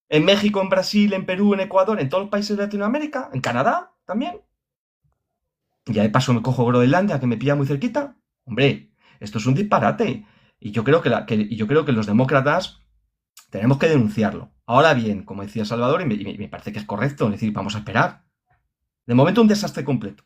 en México, en Brasil, en Perú, en Ecuador, en todos los países de Latinoamérica, en Canadá también. Ya de paso me cojo Groenlandia, que me pilla muy cerquita. Hombre, esto es un disparate. Y yo creo que los demócratas tenemos que denunciarlo. Ahora bien, como decía Salvador, y me parece que es correcto, es decir, vamos a esperar. De momento un desastre completo.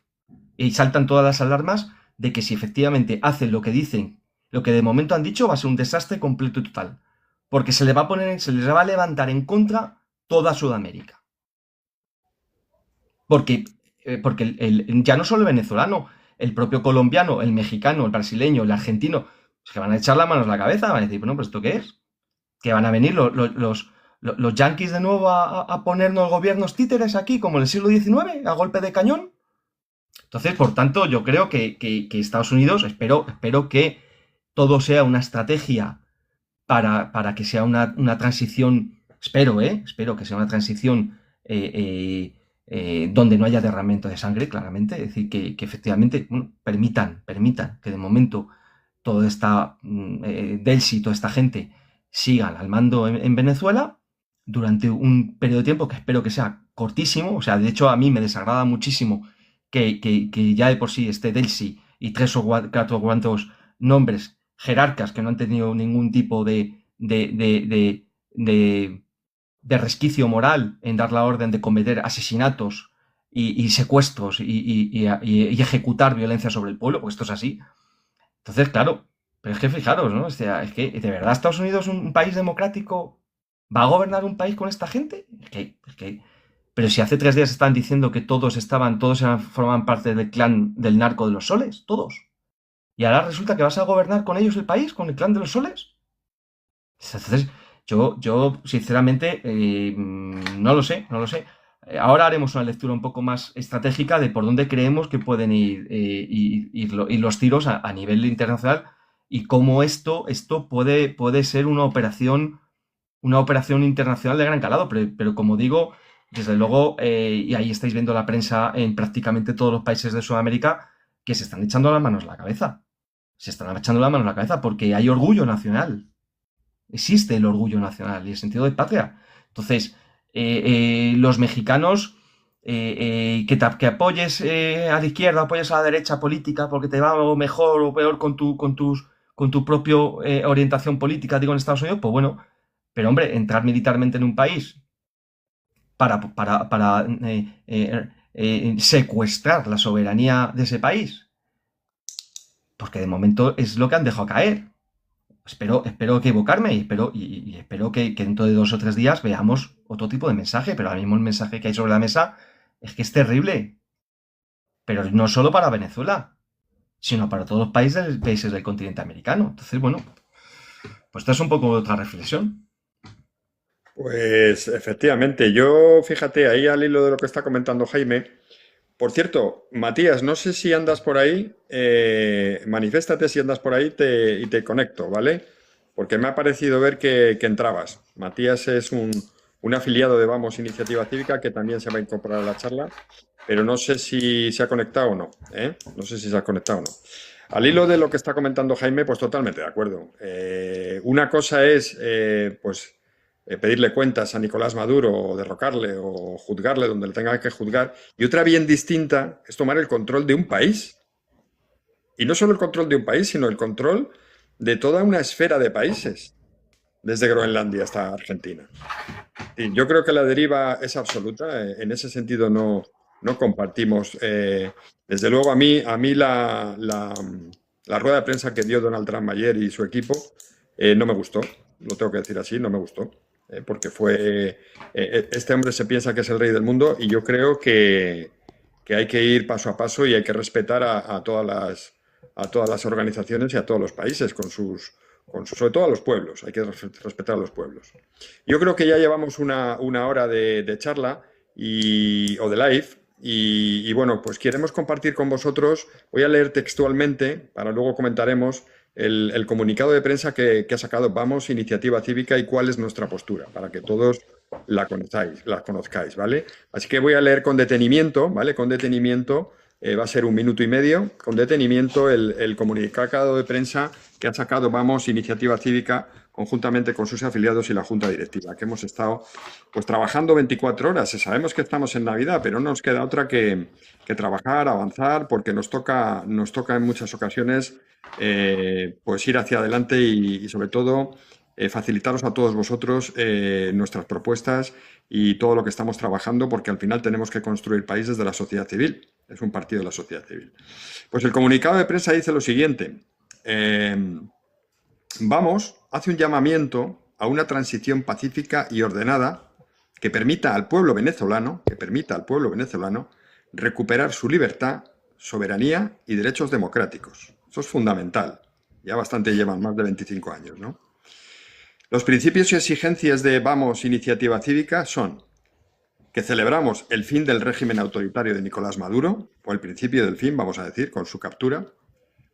Y saltan todas las alarmas de que si efectivamente hacen lo que dicen, lo que de momento han dicho, va a ser un desastre completo y total. Porque se les va a levantar en contra toda Sudamérica. Porque ya no solo el venezolano, el propio colombiano, el mexicano, el brasileño, el argentino, se van a echar las manos a la cabeza, van a decir, bueno, pues ¿esto qué es? Que van a venir los yanquis de nuevo a ponernos gobiernos títeres aquí, como en el siglo XIX, a golpe de cañón. Entonces, por tanto, yo creo que Estados Unidos, espero que todo sea una estrategia para que sea una transición, espero que sea una transición donde no haya derramamiento de sangre, claramente, es decir, que efectivamente permitan que de momento toda esta Delsi, toda esta gente sigan al mando en Venezuela durante un periodo de tiempo que espero que sea cortísimo. O sea, de hecho a mí me desagrada muchísimo que ya de por sí esté Delsi y tres o cuatro cuantos nombres jerarcas que no han tenido ningún tipo de resquicio moral en dar la orden de cometer asesinatos y secuestros y ejecutar violencia sobre el pueblo, porque esto es así. Entonces, claro, pero es que fijaros, ¿no? O sea, es que ¿de verdad Estados Unidos, un país democrático, va a gobernar un país con esta gente? Pero si hace 3 días estaban diciendo que formaban parte del clan del narco de los soles, todos. Y ahora resulta que vas a gobernar con ellos el país, con el clan de los soles. Entonces, yo sinceramente, no lo sé. Ahora haremos una lectura un poco más estratégica de por dónde creemos que pueden ir los tiros a nivel internacional y cómo esto puede ser una operación internacional de gran calado. Pero como digo, desde luego, y ahí estáis viendo la prensa en prácticamente todos los países de Sudamérica, que se están echando las manos a la cabeza. Se están echando las manos a la cabeza porque hay orgullo nacional. Existe el orgullo nacional y el sentido de patria. Entonces, los mexicanos, que apoyes a la izquierda, apoyes a la derecha política porque te va mejor o peor con tu propia orientación política, digo, en Estados Unidos, pues bueno, pero hombre, entrar militarmente en un país para secuestrar la soberanía de ese país, porque de momento es lo que han dejado caer. Espero equivocarme y espero que dentro de 2 o 3 días veamos otro tipo de mensaje, pero ahora mismo el mensaje que hay sobre la mesa es que es terrible. Pero no solo para Venezuela, sino para todos los países del continente americano. Entonces, bueno, pues esto es un poco otra reflexión. Pues efectivamente, yo fíjate ahí al hilo de lo que está comentando Jaime. Por cierto, Matías, no sé si andas por ahí, manifiéstate si andas por ahí y te conecto, ¿vale? Porque me ha parecido ver que entrabas. Matías es un afiliado de Vamos Iniciativa Cívica que también se va a incorporar a la charla, pero no sé si se ha conectado o no, ¿eh? No sé si se ha conectado o no. Al hilo de lo que está comentando Jaime, pues totalmente de acuerdo. Una cosa es, pues pedirle cuentas a Nicolás Maduro o derrocarle o juzgarle donde le tenga que juzgar. Y otra bien distinta es tomar el control de un país. Y no solo el control de un país, sino el control de toda una esfera de países, desde Groenlandia hasta Argentina. Y yo creo que la deriva es absoluta. En ese sentido no compartimos. Desde luego a mí la rueda de prensa que dio Donald Trump ayer y su equipo no me gustó. lo tengo que decir así, no me gustó, porque este hombre se piensa que es el rey del mundo y yo creo que hay que ir paso a paso y hay que respetar a todas las organizaciones y a todos los países sobre todo a los pueblos, hay que respetar a los pueblos. Yo creo que ya llevamos una hora de charla o de live y bueno, pues queremos compartir con vosotros, voy a leer textualmente, para luego comentaremos el comunicado de prensa que ha sacado Vamos, Iniciativa Cívica y cuál es nuestra postura, para que todos la conozcáis, ¿vale? Así que voy a leer con detenimiento, ¿vale? Con detenimiento, va a ser 1 minuto y medio, con detenimiento el comunicado de prensa que ha sacado Vamos, Iniciativa Cívica, conjuntamente con sus afiliados y la Junta Directiva, que hemos estado pues trabajando 24 horas. Sabemos que estamos en Navidad, pero no nos queda otra que trabajar, avanzar, porque nos toca en muchas ocasiones pues ir hacia adelante y sobre todo facilitaros a todos vosotros nuestras propuestas y todo lo que estamos trabajando, porque al final tenemos que construir países de la sociedad civil. Es un partido de la sociedad civil. Pues el comunicado de prensa dice lo siguiente. Vamos hace un llamamiento a una transición pacífica y ordenada que permita al pueblo venezolano recuperar su libertad, soberanía y derechos democráticos. Eso es fundamental. Ya bastante llevan, más de 25 años, ¿no? Los principios y exigencias de Vamos, Iniciativa Cívica son que celebramos el fin del régimen autoritario de Nicolás Maduro, o el principio del fin, vamos a decir, con su captura,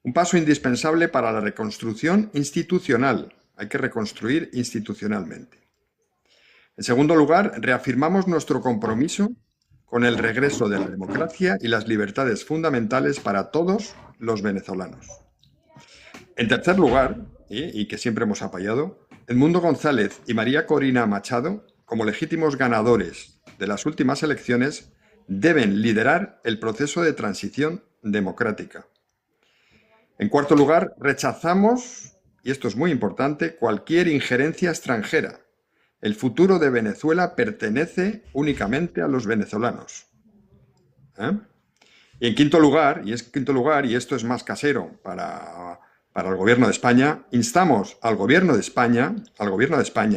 un paso indispensable para la reconstrucción institucional. Hay que reconstruir institucionalmente. En segundo lugar, reafirmamos nuestro compromiso con el regreso de la democracia y las libertades fundamentales para todos los venezolanos. En tercer lugar, y que siempre hemos apoyado, Edmundo González y María Corina Machado, como legítimos ganadores de las últimas elecciones, deben liderar el proceso de transición democrática. En cuarto lugar, rechazamos, y esto es muy importante, cualquier injerencia extranjera. El futuro de Venezuela pertenece únicamente a los venezolanos. Y en quinto lugar, y esto es más casero para el Gobierno de España, instamos al Gobierno de España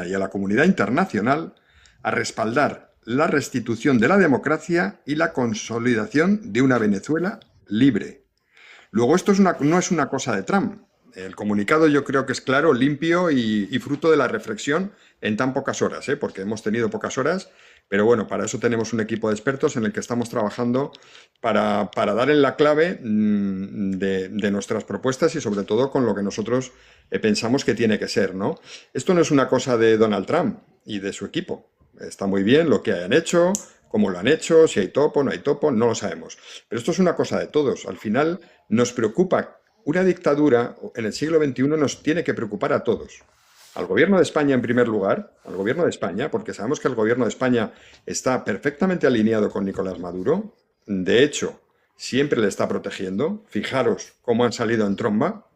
y a la comunidad internacional a respaldar la restitución de la democracia y la consolidación de una Venezuela libre. Luego, esto no es una cosa de Trump. El comunicado yo creo que es claro, limpio y fruto de la reflexión en tan pocas horas, porque hemos tenido pocas horas, pero bueno, para eso tenemos un equipo de expertos en el que estamos trabajando para dar en la clave de nuestras propuestas y sobre todo con lo que nosotros pensamos que tiene que ser, ¿no? Esto no es una cosa de Donald Trump y de su equipo. Está muy bien lo que hayan hecho, cómo lo han hecho, si hay topo, no hay topo, no lo sabemos. Pero esto es una cosa de todos. Al final nos preocupa. Una dictadura en el siglo XXI nos tiene que preocupar a todos. Al Gobierno de España en primer lugar, al Gobierno de España, porque sabemos que el Gobierno de España está perfectamente alineado con Nicolás Maduro. De hecho, siempre le está protegiendo. Fijaros cómo han salido en tromba,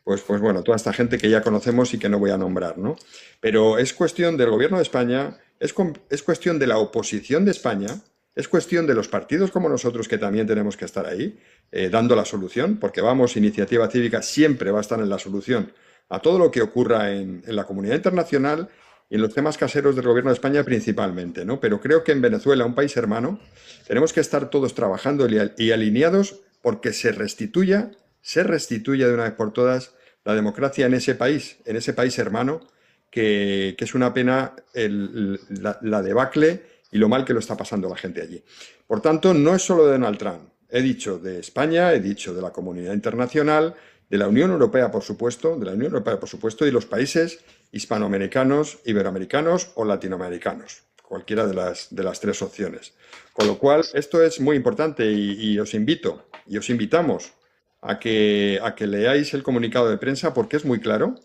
pues bueno, toda esta gente que ya conocemos y que no voy a nombrar, ¿no? Pero es cuestión del Gobierno de España, es cuestión de la oposición de España, es cuestión de los partidos como nosotros que también tenemos que estar ahí, dando la solución, porque Vamos, Iniciativa Cívica siempre va a estar en la solución a todo lo que ocurra en la comunidad internacional y en los temas caseros del Gobierno de España principalmente, ¿no? Pero creo que en Venezuela, un país hermano, tenemos que estar todos trabajando y alineados porque se restituya de una vez por todas la democracia en ese país hermano, que es una pena la debacle y lo mal que lo está pasando la gente allí. Por tanto, no es solo de Donald Trump. He dicho de España, he dicho de la comunidad internacional, de la Unión Europea, por supuesto, y los países hispanoamericanos, iberoamericanos o latinoamericanos, cualquiera de las tres opciones. Con lo cual, esto es muy importante y os invitamos a que leáis el comunicado de prensa porque es muy claro,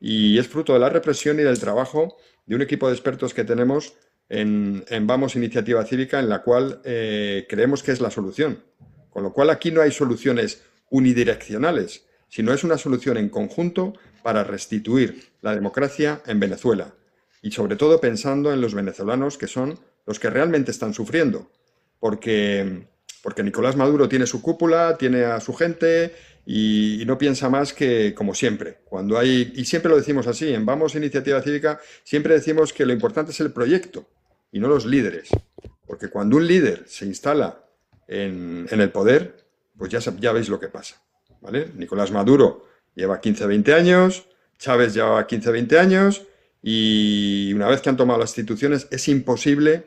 y es fruto de la represión y del trabajo de un equipo de expertos que tenemos en Vamos, Iniciativa Cívica, en la cual creemos que es la solución. Con lo cual aquí no hay soluciones unidireccionales, sino es una solución en conjunto para restituir la democracia en Venezuela. Y sobre todo pensando en los venezolanos, que son los que realmente están sufriendo. Porque porque Nicolás Maduro tiene su cúpula, tiene a su gente y no piensa más que como siempre. Cuando hay, y siempre lo decimos así, en Vamos Iniciativa Cívica, siempre decimos que lo importante es el proyecto y no los líderes. Porque cuando un líder se instala en el poder, pues ya veis lo que pasa. ¿Vale? Nicolás Maduro lleva 15-20 años, Chávez lleva 15-20 años, y una vez que han tomado las instituciones es imposible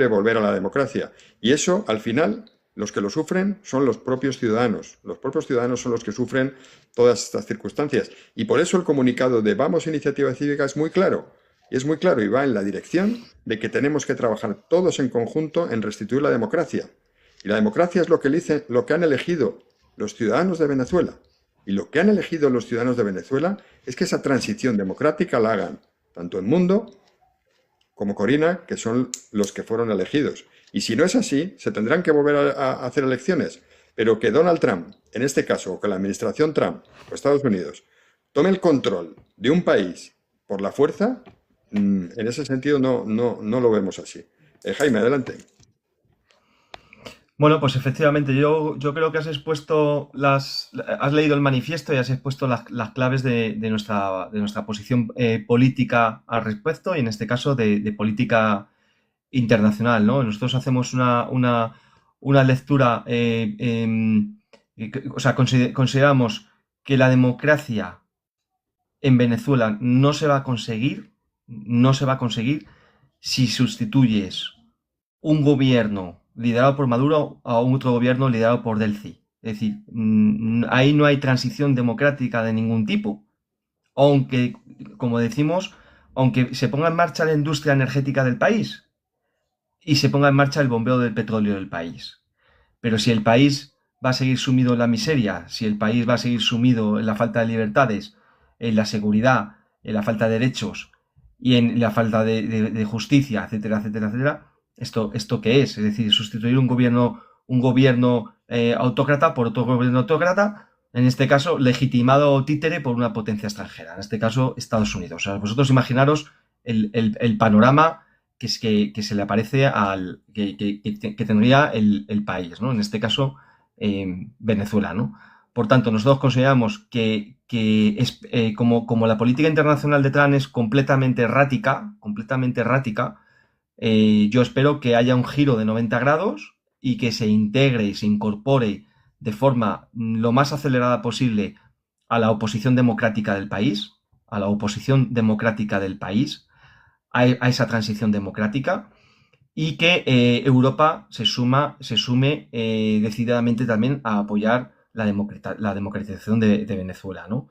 volver a la democracia. Y eso, al final, los que lo sufren son los propios ciudadanos. Los propios ciudadanos son los que sufren todas estas circunstancias. Y por eso el comunicado de Vamos Iniciativa Cívica es muy claro. Y es muy claro y va en la dirección de que tenemos que trabajar todos en conjunto en restituir la democracia. Y la democracia es lo que han elegido los ciudadanos de Venezuela. Y lo que han elegido los ciudadanos de Venezuela es que esa transición democrática la hagan tanto el mundo como Corina, que son los que fueron elegidos. Y si no es así, se tendrán que volver a hacer elecciones. Pero que Donald Trump, en este caso, o que la administración Trump o Estados Unidos, tome el control de un país por la fuerza, en ese sentido no lo vemos así. Jaime, adelante. Bueno, pues efectivamente, yo creo que has expuesto has leído el manifiesto y has expuesto las claves de nuestra posición política al respecto y en este caso de política internacional, ¿no? Nosotros hacemos una lectura, o sea, consideramos que la democracia en Venezuela no se va a conseguir si sustituyes un gobierno liderado por Maduro a un otro gobierno liderado por Delcy. Es decir, ahí no hay transición democrática de ningún tipo. Aunque, como decimos, aunque se ponga en marcha la industria energética del país y se ponga en marcha el bombeo del petróleo del país. Pero si el país va a seguir sumido en la miseria, si el país va a seguir sumido en la falta de libertades, en la seguridad, en la falta de derechos y en la falta de justicia, etcétera, etcétera, etcétera, ¿esto qué es? Es decir, sustituir un gobierno autócrata por otro gobierno autócrata, en este caso legitimado títere por una potencia extranjera, en este caso Estados Unidos. O sea, vosotros imaginaros el panorama que se le aparece que tendría el país, ¿no? En este caso, Venezuela, ¿no? Por tanto, nosotros consideramos que como la política internacional de Trump es completamente errática, yo espero que haya un giro de 90 grados y que se integre y se incorpore de forma lo más acelerada posible a la oposición democrática del país, a esa transición democrática y que Europa se sume decididamente también a apoyar la democratización de Venezuela, ¿no?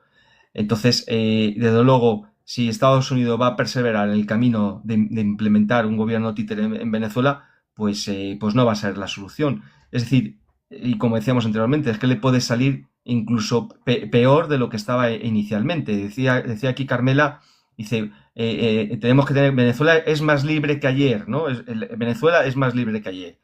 Entonces, desde luego, si Estados Unidos va a perseverar en el camino de implementar un gobierno títere en Venezuela, pues no va a ser la solución. Es decir, y como decíamos anteriormente, es que le puede salir incluso peor de lo que estaba inicialmente. Decía aquí Carmela, dice, tenemos que tener, Venezuela es más libre que ayer, ¿no? Venezuela es más libre que ayer.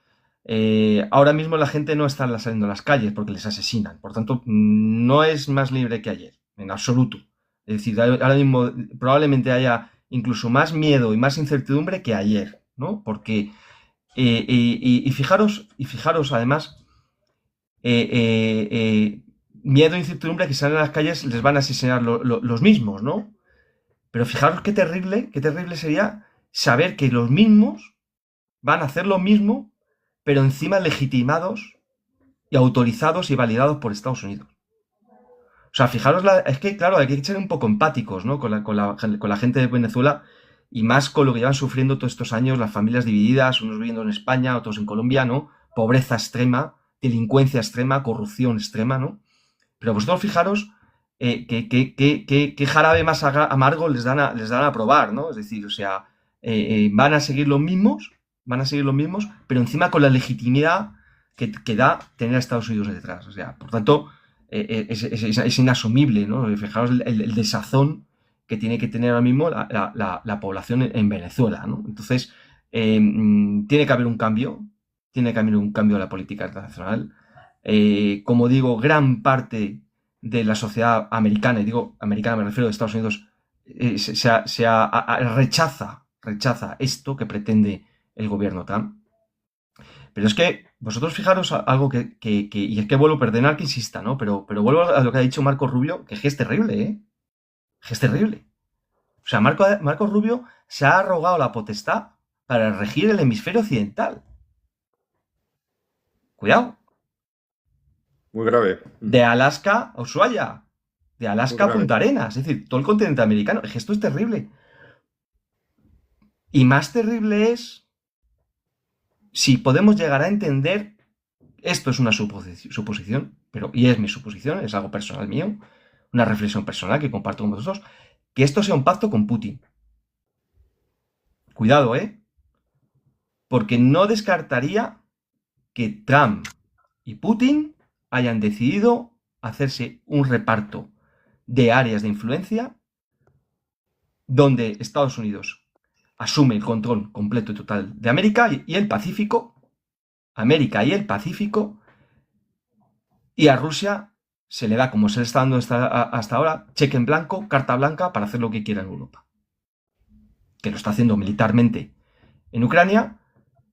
Ahora mismo la gente no está saliendo a las calles porque les asesinan, por tanto, no es más libre que ayer, en absoluto. Es decir, ahora mismo probablemente haya incluso más miedo y más incertidumbre que ayer, ¿no? Porque, y fijaros además, miedo e incertidumbre que salen a las calles les van a asesinar los mismos, ¿no? Pero fijaros qué terrible sería saber que los mismos van a hacer lo mismo, pero encima legitimados y autorizados y validados por Estados Unidos. O sea, fijaros, es que claro, hay que ser un poco empáticos, ¿no? Con la gente de Venezuela y más con lo que llevan sufriendo todos estos años, las familias divididas, unos viviendo en España, otros en Colombia, ¿no? Pobreza extrema, delincuencia extrema, corrupción extrema, ¿no? Pero vosotros fijaros qué jarabe más amargo les dan a probar, ¿no? Es decir, o sea, van a seguir los mismos, pero encima con la legitimidad que da tener a Estados Unidos detrás. O sea, por tanto, es inasumible, ¿no? Fijaros el desazón que tiene que tener ahora mismo la población en Venezuela, ¿no? Entonces, tiene que haber un cambio en la política internacional. Como digo, gran parte de la sociedad americana, y digo americana, me refiero a Estados Unidos, rechaza esto que pretende el gobierno Trump. Pero es que vosotros fijaros algo y es que vuelvo a perdonar que insista, ¿no? Pero vuelvo a lo que ha dicho Marco Rubio, que es terrible, ¿eh? Que es terrible. O sea, Marco Rubio se ha arrogado la potestad para regir el hemisferio occidental. Cuidado. Muy grave. De Alaska a Ushuaia. De Muy Alaska a grave. Punta Arenas. Es decir, todo el continente americano. Es que esto es terrible. Y más terrible es si podemos llegar a entender, esto es una suposición, y es mi suposición, es algo personal mío, una reflexión personal que comparto con vosotros, que esto sea un pacto con Putin. Cuidado, ¿eh? Porque no descartaría que Trump y Putin hayan decidido hacerse un reparto de áreas de influencia donde Estados Unidos asume el control completo y total de América y el Pacífico, y a Rusia se le da, como se le está dando hasta ahora, cheque en blanco, carta blanca para hacer lo que quiera en Europa. Que lo está haciendo militarmente en Ucrania,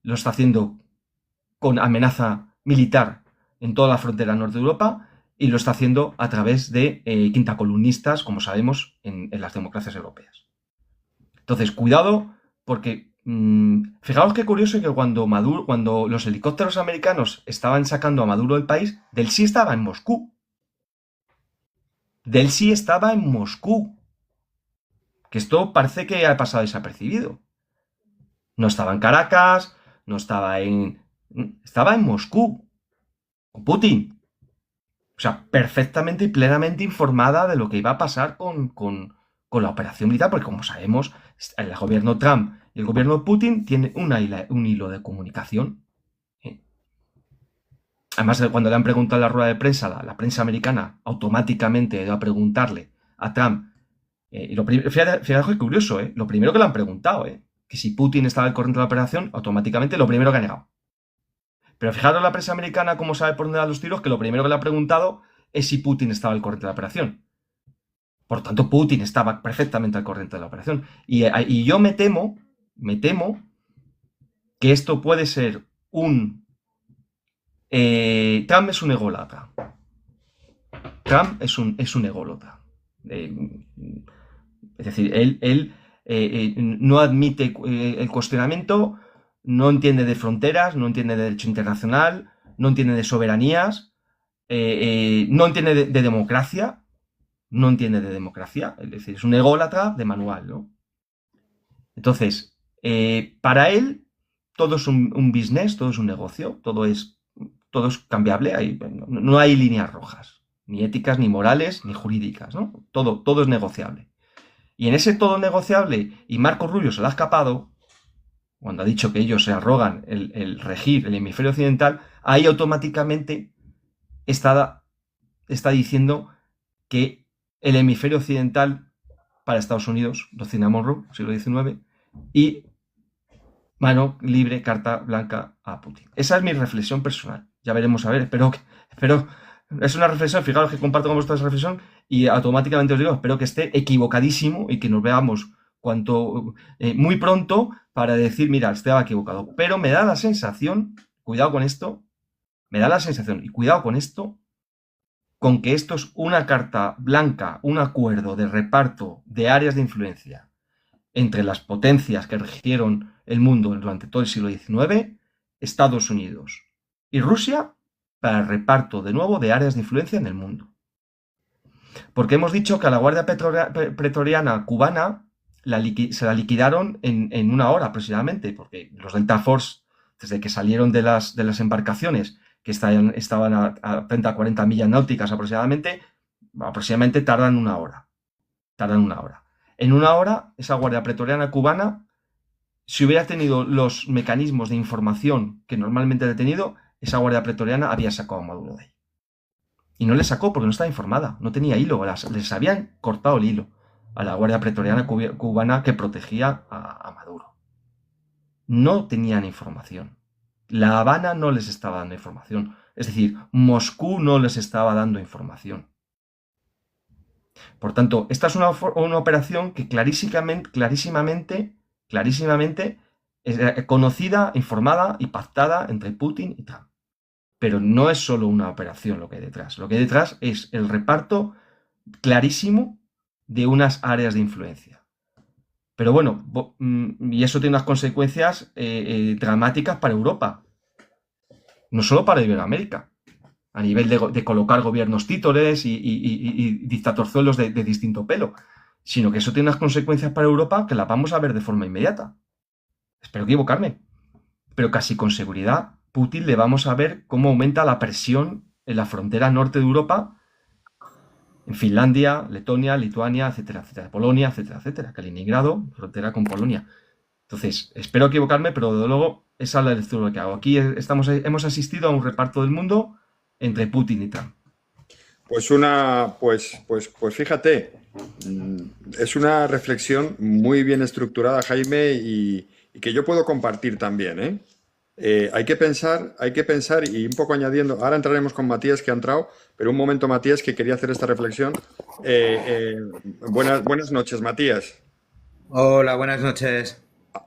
lo está haciendo con amenaza militar en toda la frontera norte de Europa y lo está haciendo a través de quintacolumnistas, como sabemos, en las democracias europeas. Entonces, cuidado, porque fijaos qué curioso que cuando los helicópteros americanos estaban sacando a Maduro del país, Del sí estaba en Moscú. Del sí estaba en Moscú. Que esto parece que ha pasado desapercibido. No estaba en Caracas, no estaba en... Estaba en Moscú, con Putin. O sea, perfectamente y plenamente informada de lo que iba a pasar con la operación militar, porque como sabemos, el gobierno Trump y el gobierno Putin tienen un hilo de comunicación. Además, cuando le han preguntado en la rueda de prensa, la prensa americana automáticamente va a preguntarle a Trump, y fíjate qué curioso, lo primero que le han preguntado, que si Putin estaba al corriente de la operación, automáticamente lo primero que ha negado. Pero fijaros la prensa americana cómo sabe por dónde dan los tiros, que lo primero que le ha preguntado es si Putin estaba al corriente de la operación. Por tanto, Putin estaba perfectamente al corriente de la operación. Y yo me temo que esto puede ser Trump es un ególatra. Trump es un ególatra. Es decir, él no admite el cuestionamiento, no entiende de fronteras, no entiende de derecho internacional, no entiende de soberanías, no entiende de democracia, es decir, es un ególatra de manual, ¿no? Entonces, para él, todo es un business, todo es un negocio, todo es cambiable, no hay líneas rojas, ni éticas, ni morales, ni jurídicas, ¿no? Todo es negociable. Y en ese todo negociable, y Marco Rubio se le ha escapado, cuando ha dicho que ellos se arrogan el regir el hemisferio occidental, ahí automáticamente está diciendo que el hemisferio occidental para Estados Unidos, doctrina Monroe, siglo XIX, y mano libre, carta blanca a Putin. Esa es mi reflexión personal. Ya veremos a ver, espero es una reflexión, fijaros que comparto con vosotros esa reflexión y automáticamente os digo, espero que esté equivocadísimo y que nos veamos muy pronto para decir, mira, estaba equivocado. Pero me da la sensación, cuidado con esto, y cuidado con esto, con que esto es una carta blanca, un acuerdo de reparto de áreas de influencia entre las potencias que regieron el mundo durante todo el siglo XIX, Estados Unidos y Rusia, para el reparto de nuevo de áreas de influencia en el mundo. Porque hemos dicho que a la Guardia Pretoriana cubana se la liquidaron en una hora aproximadamente, porque los Delta Force, desde que salieron de las embarcaciones, que estaban a 30 40 millas náuticas aproximadamente tardan una hora. En una hora, esa Guardia Pretoriana cubana, si hubiera tenido los mecanismos de información que normalmente ha tenido, esa Guardia Pretoriana había sacado a Maduro de ahí. Y no le sacó porque no estaba informada, no tenía hilo, les habían cortado el hilo a la Guardia Pretoriana cubana que protegía a Maduro. No tenían información. La Habana no les estaba dando información. Es decir, Moscú no les estaba dando información. Por tanto, esta es una operación que clarísimamente conocida, informada y pactada entre Putin y Trump. Pero no es solo una operación lo que hay detrás. Lo que hay detrás es el reparto clarísimo de unas áreas de influencia. Pero bueno, y eso tiene unas consecuencias dramáticas para Europa, no solo para Iberoamérica, a nivel de colocar gobiernos títeres y dictatorzuelos de distinto pelo, sino que eso tiene unas consecuencias para Europa que las vamos a ver de forma inmediata. Espero equivocarme, pero casi con seguridad Putin le vamos a ver cómo aumenta la presión en la frontera norte de Europa, en Finlandia, Letonia, Lituania, etcétera, etcétera, Polonia, etcétera, etcétera, Kaliningrado, frontera con Polonia. Entonces, espero equivocarme, pero de luego esa es la lectura que hago. Aquí hemos asistido a un reparto del mundo entre Putin y Trump. Pues fíjate, es una reflexión muy bien estructurada, Jaime, y que yo puedo compartir también, ¿eh? Hay que pensar y un poco añadiendo, ahora entraremos con Matías que ha entrado, pero un momento Matías que quería hacer esta reflexión. Buenas noches, Matías. Hola, buenas noches.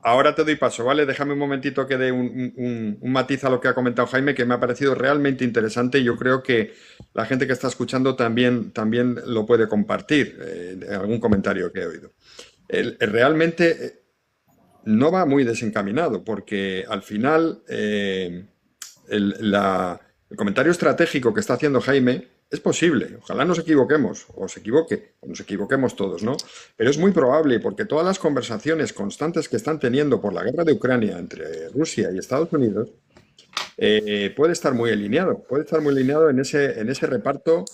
Ahora te doy paso, ¿vale? Déjame un momentito que dé un matiz a lo que ha comentado Jaime, que me ha parecido realmente interesante y yo creo que la gente que está escuchando también lo puede compartir, en algún comentario que he oído. Realmente no va muy desencaminado, porque al final el comentario estratégico que está haciendo Jaime es posible. Ojalá nos equivoquemos, o se equivoque, o nos equivoquemos todos, ¿no? Pero es muy probable, porque todas las conversaciones constantes que están teniendo por la guerra de Ucrania entre Rusia y Estados Unidos puede estar muy alineado en ese reparto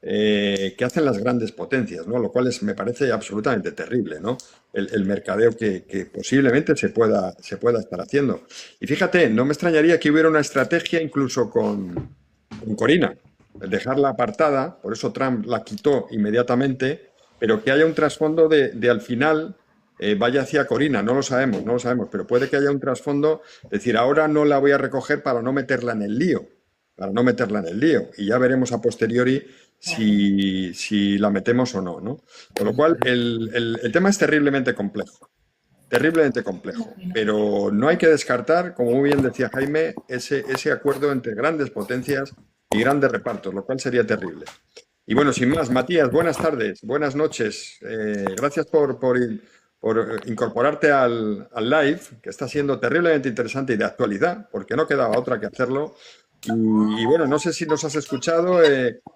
que hacen las grandes potencias, ¿no? Lo cual me parece absolutamente terrible, ¿no? El mercadeo que posiblemente se pueda estar haciendo. Y fíjate, no me extrañaría que hubiera una estrategia incluso con Corina, el dejarla apartada, por eso Trump la quitó inmediatamente, pero que haya un trasfondo de al final vaya hacia Corina, no lo sabemos, pero puede que haya un trasfondo, es decir, ahora no la voy a recoger para no meterla en el lío, y ya veremos a posteriori si la metemos o no, ¿no? Con lo cual, el tema es terriblemente complejo, pero no hay que descartar, como muy bien decía Jaime, ese acuerdo entre grandes potencias y grandes repartos, lo cual sería terrible. Y bueno, sin más, Matías, buenas tardes, buenas noches. Gracias por incorporarte al live, que está siendo terriblemente interesante y de actualidad, porque no quedaba otra que hacerlo. Y bueno, no sé si nos has escuchado,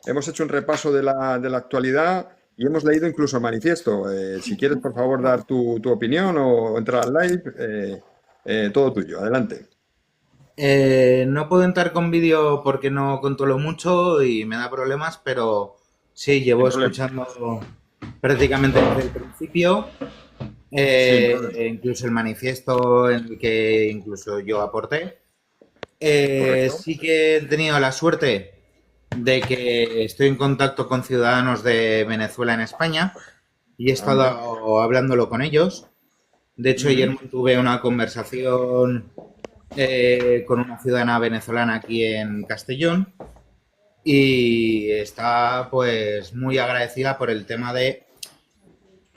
hemos hecho un repaso de la actualidad y hemos leído incluso el manifiesto. Si quieres, por favor, dar tu opinión o entrar al live, todo tuyo. Adelante. No puedo entrar con vídeo porque no controlo mucho y me da problemas, pero sí, Sin llevo problema. escuchando prácticamente desde el principio, Sin problema. incluso el manifiesto en el que incluso yo aporté. Correcto. Sí que he tenido la suerte de que estoy en contacto con ciudadanos de Venezuela en España y he Ah, mira. estado hablándolo con ellos. De hecho, ayer Ujú. mantuve una conversación con una ciudadana venezolana aquí en Castellón y está pues muy agradecida por el tema de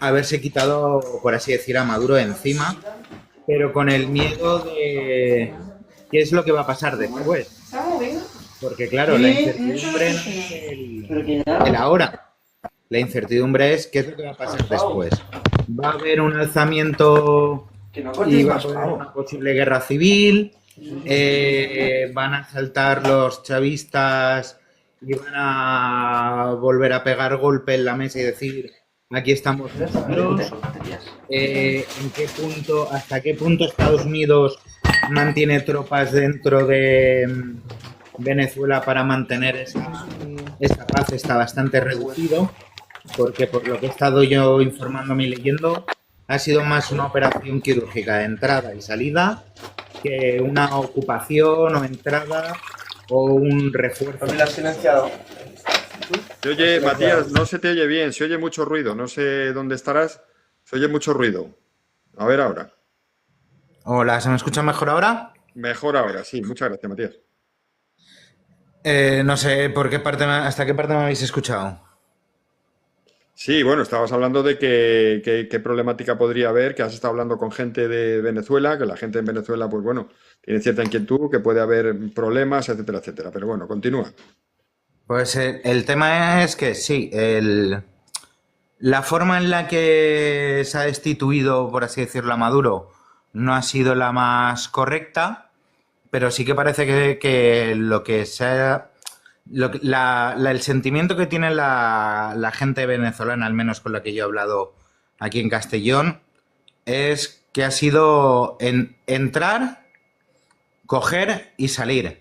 haberse quitado, por así decir, a Maduro de encima, pero con el miedo de qué es lo que va a pasar después. Porque claro, la incertidumbre no es el ahora. La incertidumbre es qué es lo que va a pasar después. Va a haber un alzamiento y va a haber una posible guerra civil. Van a saltar los chavistas y van a volver a pegar golpe en la mesa y decir aquí estamos nosotros. ¿En qué punto, hasta qué punto Estados Unidos mantiene tropas dentro de Venezuela para mantener esa paz? Está bastante reducido, porque por lo que he estado yo informándome y leyendo, ha sido más una operación quirúrgica de entrada y salida que una ocupación o entrada o un refuerzo. ¿Me la has silenciado? Se oye, Matías, no se te oye bien, se oye mucho ruido, no sé dónde estarás, se oye mucho ruido. A ver ahora. Hola, ¿se me escucha mejor ahora? Mejor ahora, sí, muchas gracias, Matías. No sé por qué parte, hasta qué parte me habéis escuchado. Sí, bueno, estabas hablando de qué problemática podría haber, que has estado hablando con gente de Venezuela, que la gente en Venezuela, pues bueno, tiene cierta inquietud, que puede haber problemas, etcétera, etcétera. Pero bueno, continúa. Pues el tema es que sí, la forma en la que se ha destituido, por así decirlo, a Maduro no ha sido la más correcta, pero sí que parece que lo que sea el sentimiento que tiene la gente venezolana, al menos con la que yo he hablado aquí en Castellón, es que ha sido entrar, coger y salir.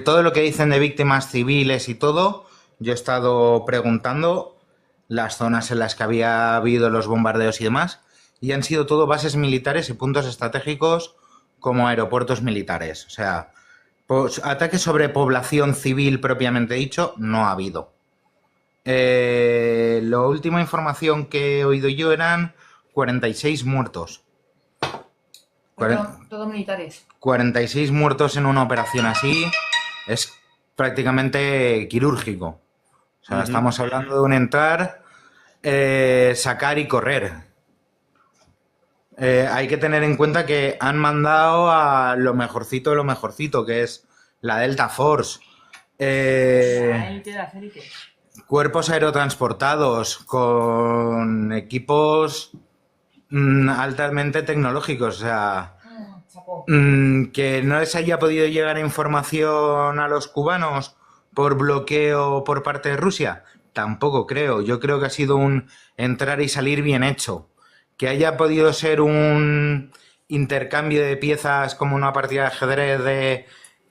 Todo lo que dicen de víctimas civiles y todo, yo he estado preguntando las zonas en las que había habido los bombardeos y demás, y han sido todo bases militares y puntos estratégicos como aeropuertos militares. O sea, pues, ataques sobre población civil propiamente dicho no ha habido. La última información que he oído yo eran 46 muertos. Todos militares. 46 muertos en una operación así es prácticamente quirúrgico. O sea, Ujú. estamos hablando de un entrar, sacar y correr. Hay que tener en cuenta que han mandado a lo mejorcito de lo mejorcito, que es la Delta Force. La élite de las élites. Cuerpos aerotransportados con equipos altamente tecnológicos. O sea, Chapó. que no les haya podido llegar información a los cubanos por bloqueo por parte de Rusia. Tampoco creo. Yo creo que ha sido un entrar y salir bien hecho. Que haya podido ser un intercambio de piezas como una partida de ajedrez de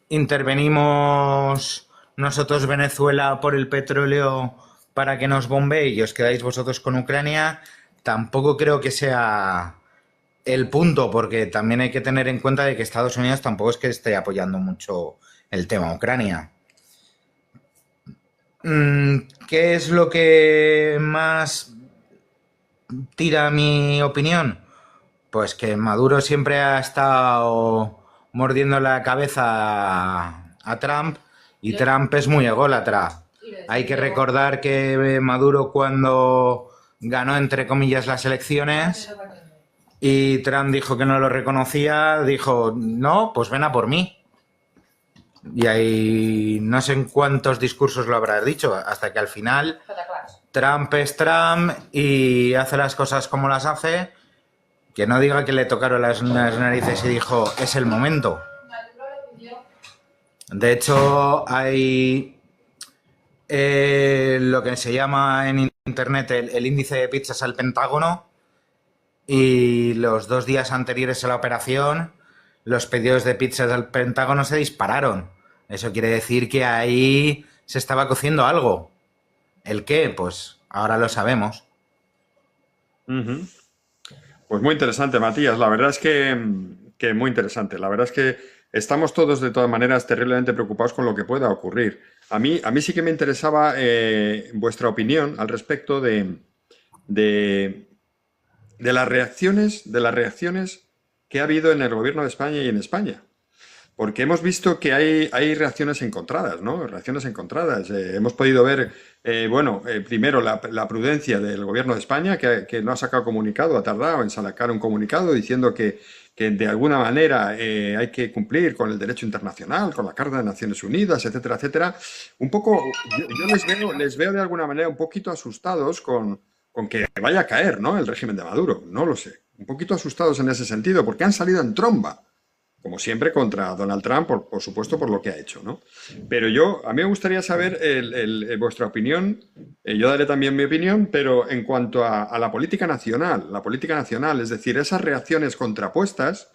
intervenimos nosotros Venezuela por el petróleo para que nos bombee y os quedáis vosotros con Ucrania, tampoco creo que sea el punto, porque también hay que tener en cuenta de que Estados Unidos tampoco es que esté apoyando mucho el tema Ucrania. ¿Qué es lo que más tira mi opinión? Pues que Maduro siempre ha estado mordiendo la cabeza a Trump y Trump es muy ególatra. Hay que recordar que Maduro cuando ganó entre comillas las elecciones y Trump dijo que no lo reconocía, dijo, no, pues ven a por mí. Y ahí no sé en cuántos discursos lo habrás dicho, hasta que al final Trump es Trump y hace las cosas como las hace. Que no diga que le tocaron las narices y dijo, es el momento. De hecho, hay lo que se llama en internet el índice de pizzas al Pentágono y los 2 días anteriores a la operación los pedidos de pizzas al Pentágono se dispararon. Eso quiere decir que ahí se estaba cociendo algo. ¿El qué? Pues ahora lo sabemos. Ujú. Pues muy interesante, Matías. La verdad es que muy interesante. La verdad es que estamos todos, de todas maneras, terriblemente preocupados con lo que pueda ocurrir. A mí sí que me interesaba vuestra opinión al respecto de, de las reacciones que ha habido en el gobierno de España y en España. Porque hemos visto que hay reacciones encontradas, ¿no? Reacciones encontradas. Hemos podido ver, bueno, primero la prudencia del gobierno de España, que no ha sacado comunicado, ha tardado en sacar un comunicado diciendo que de alguna manera hay que cumplir con el derecho internacional, con la Carta de Naciones Unidas, etcétera, etcétera. Un poco, yo les veo de alguna manera un poquito asustados con que vaya a caer, ¿no? El régimen de Maduro. No lo sé. Un poquito asustados en ese sentido, porque han salido en tromba como siempre, contra Donald Trump, por supuesto, por lo que ha hecho, ¿no? Pero a mí me gustaría saber vuestra opinión, yo daré también mi opinión, pero en cuanto a la política nacional, es decir, esas reacciones contrapuestas,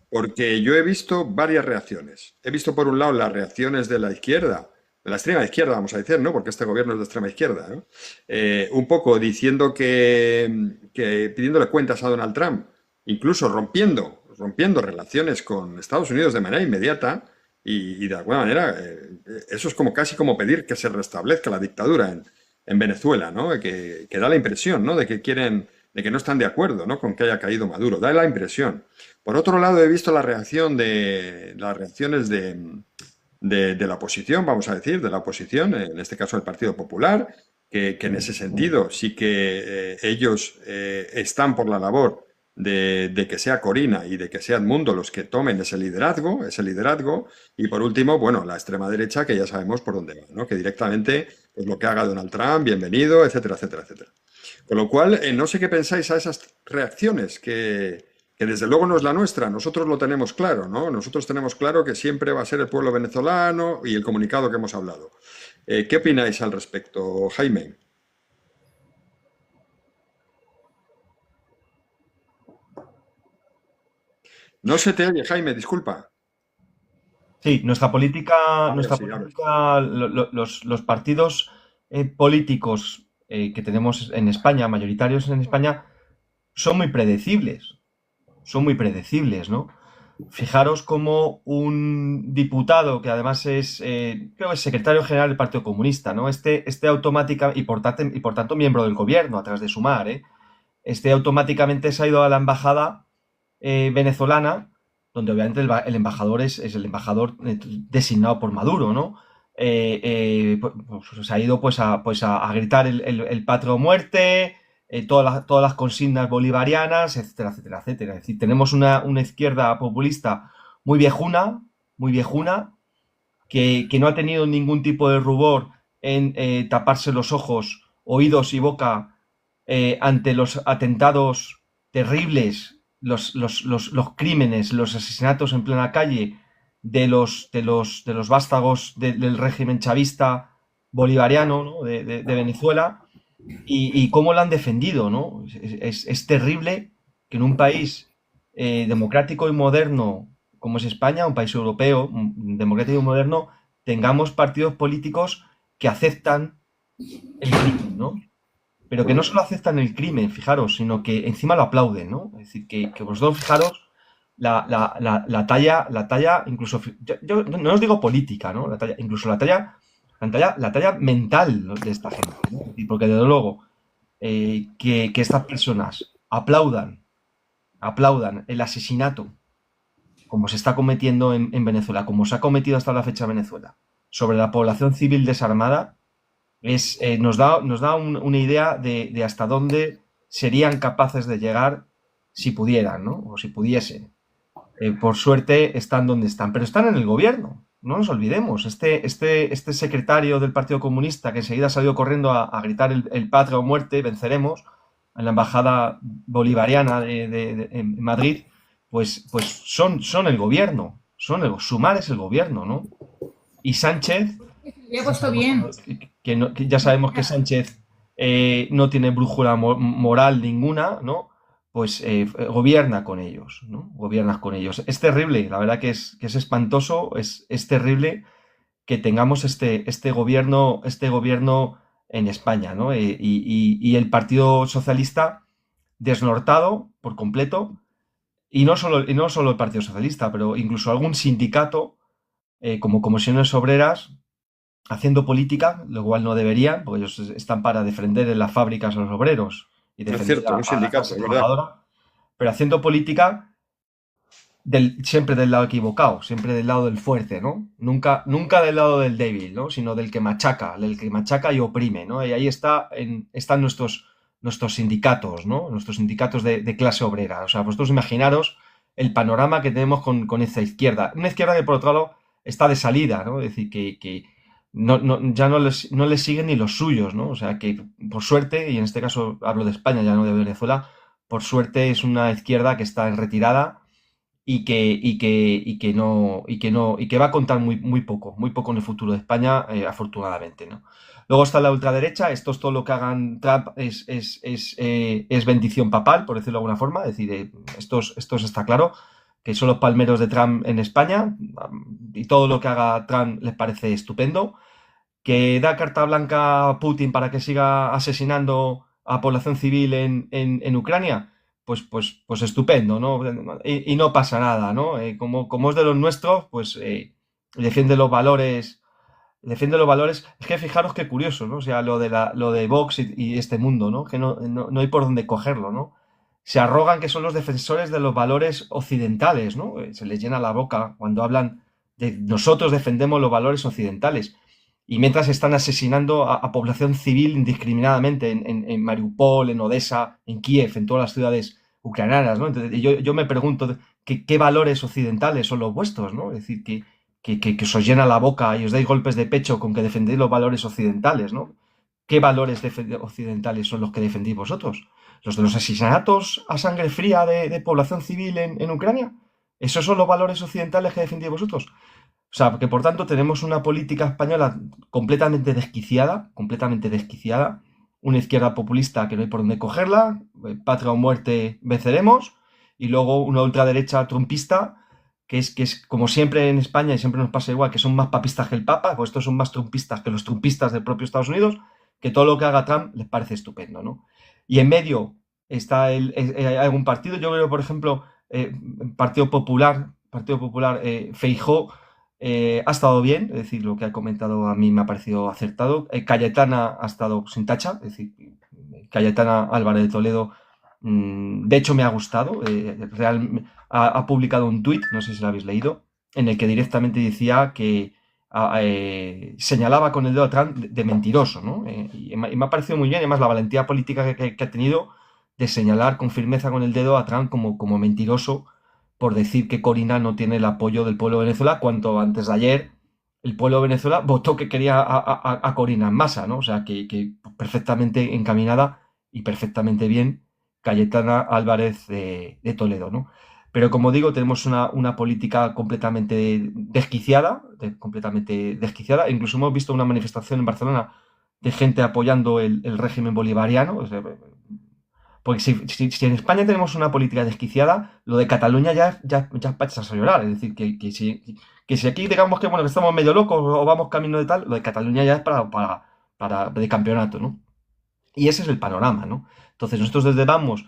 porque yo he visto varias reacciones. He visto, por un lado, las reacciones de la izquierda, de la extrema izquierda, vamos a decir, ¿no? Porque este gobierno es de extrema izquierda, ¿no? Un poco diciendo que pidiéndole cuentas a Donald Trump, incluso rompiendo relaciones con Estados Unidos de manera inmediata y de alguna manera eso es como casi como pedir que se restablezca la dictadura en Venezuela, ¿no? Que da la impresión, ¿no? De que quieren, de que no están de acuerdo, ¿no? Con que haya caído Maduro, da la impresión. Por otro lado, he visto las reacciones de la oposición, vamos a decir, de la oposición, en este caso el Partido Popular, que en ese sentido sí que ellos están por la labor de que sea Corina y de que sea Edmundo los que tomen ese liderazgo, y por último, bueno, la extrema derecha, que ya sabemos por dónde va, ¿no? Que directamente, pues lo que haga Donald Trump, bienvenido, etcétera, etcétera, etcétera. Con lo cual, no sé qué pensáis a esas reacciones, que desde luego no es la nuestra, nosotros lo tenemos claro, ¿no? Nosotros tenemos claro que siempre va a ser el pueblo venezolano y el comunicado que hemos hablado. ¿Qué opináis al respecto, Jaime? No se te oye, Jaime, disculpa. Sí, Ahora nuestra sí, ahora sí. política, los partidos políticos que tenemos en España, mayoritarios en España, son muy predecibles. Son muy predecibles, ¿no? Fijaros como un diputado que además es, creo que es secretario general del Partido Comunista, ¿no? Este automática y por tanto miembro del gobierno a través de Sumar, ¿eh? Este automáticamente se ha ido a la embajada venezolana, donde obviamente el embajador es el embajador designado por Maduro, ¿no? Pues se ha ido pues a gritar el patria o muerte, todas las consignas bolivarianas, etcétera, etcétera, etcétera. Es decir, tenemos una izquierda populista muy viejuna, que no ha tenido ningún tipo de rubor en taparse los ojos, oídos y boca ante los atentados terribles, los crímenes, los asesinatos en plena calle de los vástagos del régimen chavista bolivariano, ¿no? de Venezuela, y cómo la han defendido, ¿no? Es terrible que en un país democrático y moderno como es España, un país europeo democrático y moderno, tengamos partidos políticos que aceptan el crimen, ¿no? Pero que no solo aceptan el crimen, fijaros, sino que encima lo aplauden, ¿no? Es decir, que vosotros fijaros la talla, incluso, yo no os digo política, ¿no? Incluso la talla mental, ¿no? de esta gente, ¿no? Y porque desde luego que estas personas aplaudan el asesinato como se está cometiendo en Venezuela, como se ha cometido hasta la fecha en Venezuela, sobre la población civil desarmada, nos da una idea de hasta dónde serían capaces de llegar si pudieran, ¿no? O si pudiesen. Por suerte están donde están, pero están en el gobierno. No nos olvidemos, este secretario del Partido Comunista que enseguida salió corriendo a gritar el patria o muerte, venceremos, en la embajada bolivariana en Madrid, pues son el gobierno, Sumar es el gobierno, ¿no? Y Sánchez, Me he puesto bien. que ya sabemos que Sánchez no tiene brújula moral ninguna, ¿no? Pues gobierna con ellos, ¿no? Gobierna con ellos. Es terrible, la verdad que es espantoso, es terrible que tengamos este gobierno en España, ¿no? Y el Partido Socialista desnortado por completo, y no solo el Partido Socialista, pero incluso algún sindicato, como Comisiones Obreras, haciendo política, lo cual no deberían, porque ellos están para defender en las fábricas a los obreros y Es defender cierto, un a la sindicato, clase es verdad. trabajadora, pero haciendo política siempre del lado equivocado, siempre del lado del fuerte, ¿no? Nunca del lado del débil, ¿no? Sino del que machaca y oprime, ¿no? Y ahí están nuestros sindicatos, ¿no? Nuestros sindicatos de clase obrera. O sea, vosotros imaginaros el panorama que tenemos con esa izquierda. Una izquierda que, por otro lado, está de salida, ¿no? Es decir, que ya no les siguen ni los suyos, ¿no? O sea, que por suerte, y en este caso hablo de España, ya no de Venezuela, por suerte es una izquierda que está en retirada y que va a contar muy poco en el futuro de España, afortunadamente, ¿no? Luego está la ultraderecha, esto es todo lo que hagan Trump, es bendición papal, por decirlo de alguna forma, es decir, estos está claro, que son los palmeros de Trump en España, y todo lo que haga Trump les parece estupendo, que da carta blanca a Putin para que siga asesinando a población civil en Ucrania, pues estupendo, ¿no? Y no pasa nada, ¿no? Como es de los nuestros, pues defiende los valores, defiende los valores. Es que fijaros qué curioso, ¿no? O sea, lo de Vox y este mundo, ¿no? Que no hay por dónde cogerlo, ¿no? Se arrogan que son los defensores de los valores occidentales, ¿no? Se les llena la boca cuando hablan de nosotros defendemos los valores occidentales. y mientras están asesinando a población civil indiscriminadamente en Mariupol, en Odessa, en Kiev, en todas las ciudades ucranianas, ¿no? Entonces, yo me pregunto qué valores occidentales son los vuestros, ¿no? Es decir, que os llena la boca y os dais golpes de pecho con que defendéis los valores occidentales, ¿no? ¿Qué valores occidentales son los que defendéis vosotros? ¿Los de los asesinatos a sangre fría de población civil en Ucrania? ¿Esos son los valores occidentales que defendéis vosotros? O sea, que por tanto tenemos una política española completamente desquiciada, una izquierda populista que no hay por dónde cogerla, patria o muerte venceremos, y luego una ultraderecha trumpista que es como siempre en España y siempre nos pasa igual, que son más papistas que el Papa, pues estos son más trumpistas que los trumpistas del propio Estados Unidos, que todo lo que haga Trump les parece estupendo, ¿no? Y en medio está hay algún partido, yo creo, por ejemplo, Partido Popular, Feijóo, ha estado bien, es decir, lo que ha comentado a mí me ha parecido acertado. Cayetana ha estado sin tacha, es decir, Cayetana Álvarez de Toledo, de hecho me ha gustado. Ha publicado un tuit, no sé si lo habéis leído, en el que directamente decía que señalaba con el dedo a Trump de mentiroso, ¿no? Y me ha parecido muy bien, además la valentía política que ha tenido de señalar con firmeza con el dedo a Trump como mentiroso por decir que Corina no tiene el apoyo del pueblo de Venezuela, cuando antes de ayer el pueblo de Venezuela votó que quería a Corina en masa, ¿no? O sea, que perfectamente encaminada y perfectamente bien Cayetana Álvarez de Toledo, ¿no? Pero como digo, tenemos una política completamente desquiciada. Incluso hemos visto una manifestación en Barcelona de gente apoyando el régimen bolivariano. O sea, porque si en España tenemos una política desquiciada, lo de Cataluña ya es para echarse a llorar. Es decir, que si aquí digamos que, bueno, que estamos medio locos o vamos camino de tal, lo de Cataluña ya es de campeonato, ¿no? Y ese es el panorama, ¿no? Entonces nosotros desde Vamos,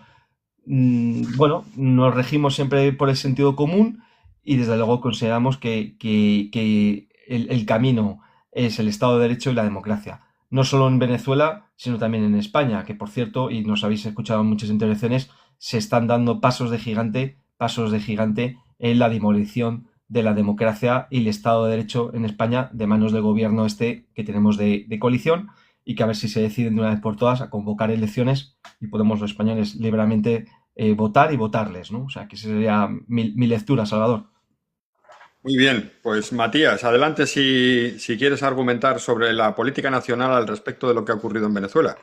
bueno, nos regimos siempre por el sentido común y desde luego consideramos que el camino es el Estado de Derecho y la democracia. No solo en Venezuela, sino también en España, que por cierto, y nos habéis escuchado en muchas intervenciones, se están dando pasos de gigante en la demolición de la democracia y el Estado de Derecho en España de manos del gobierno que tenemos de coalición, y que a ver si se deciden de una vez por todas a convocar elecciones y podemos los españoles libremente votar y votarles, ¿no? O sea, que esa sería mi lectura, Salvador. Muy bien, pues Matías, adelante si quieres argumentar sobre la política nacional al respecto de lo que ha ocurrido en Venezuela.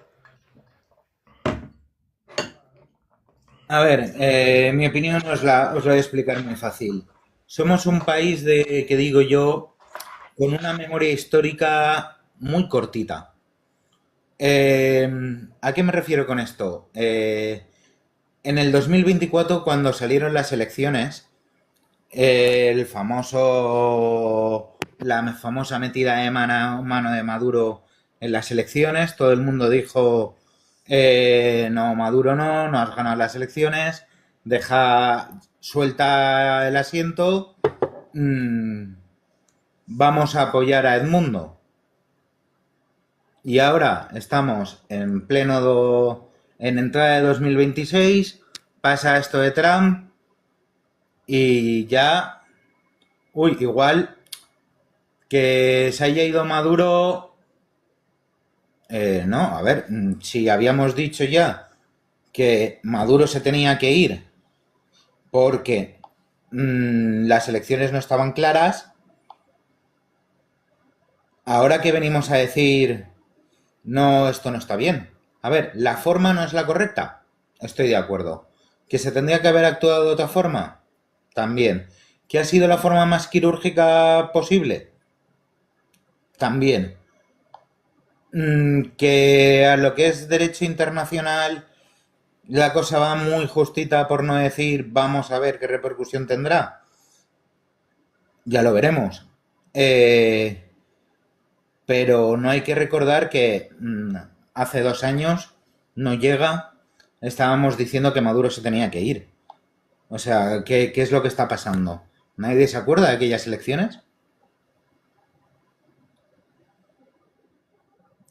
A ver, mi opinión os la voy a explicar muy fácil. Somos un país que digo yo, con una memoria histórica muy cortita. ¿A qué me refiero con esto? En el 2024, cuando salieron las elecciones, la famosa metida de mano de Maduro en las elecciones, todo el mundo dijo, no, Maduro no has ganado las elecciones, suelta el asiento, vamos a apoyar a Edmundo. Y ahora estamos en en entrada de 2026, pasa esto de Trump y ya, igual que se haya ido Maduro, no, a ver, si habíamos dicho ya que Maduro se tenía que ir porque las elecciones no estaban claras, ahora que venimos a decir, no, esto no está bien. A ver, la forma no es la correcta, estoy de acuerdo. ¿Que se tendría que haber actuado de otra forma? También. ¿Que ha sido la forma más quirúrgica posible? También. Que a lo que es derecho internacional la cosa va muy justita, por no decir vamos a ver qué repercusión tendrá. Ya lo veremos. Pero no hay que recordar que hace 2 años no llega, estábamos diciendo que Maduro se tenía que ir. O sea, ¿qué es lo que está pasando? ¿Nadie se acuerda de aquellas elecciones?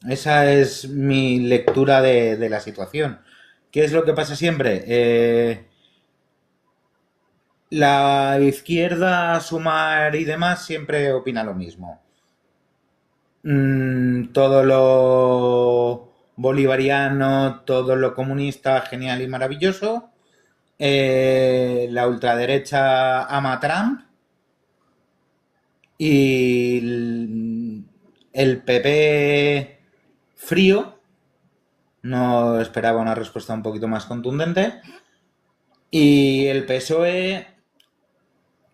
Esa es mi lectura de la situación. ¿Qué es lo que pasa siempre? La izquierda, Sumar y demás siempre opina lo mismo. todo lo bolivariano, todo lo comunista, genial y maravilloso. La ultraderecha ama a Trump y el PP frío, no esperaba una respuesta un poquito más contundente. Y el PSOE,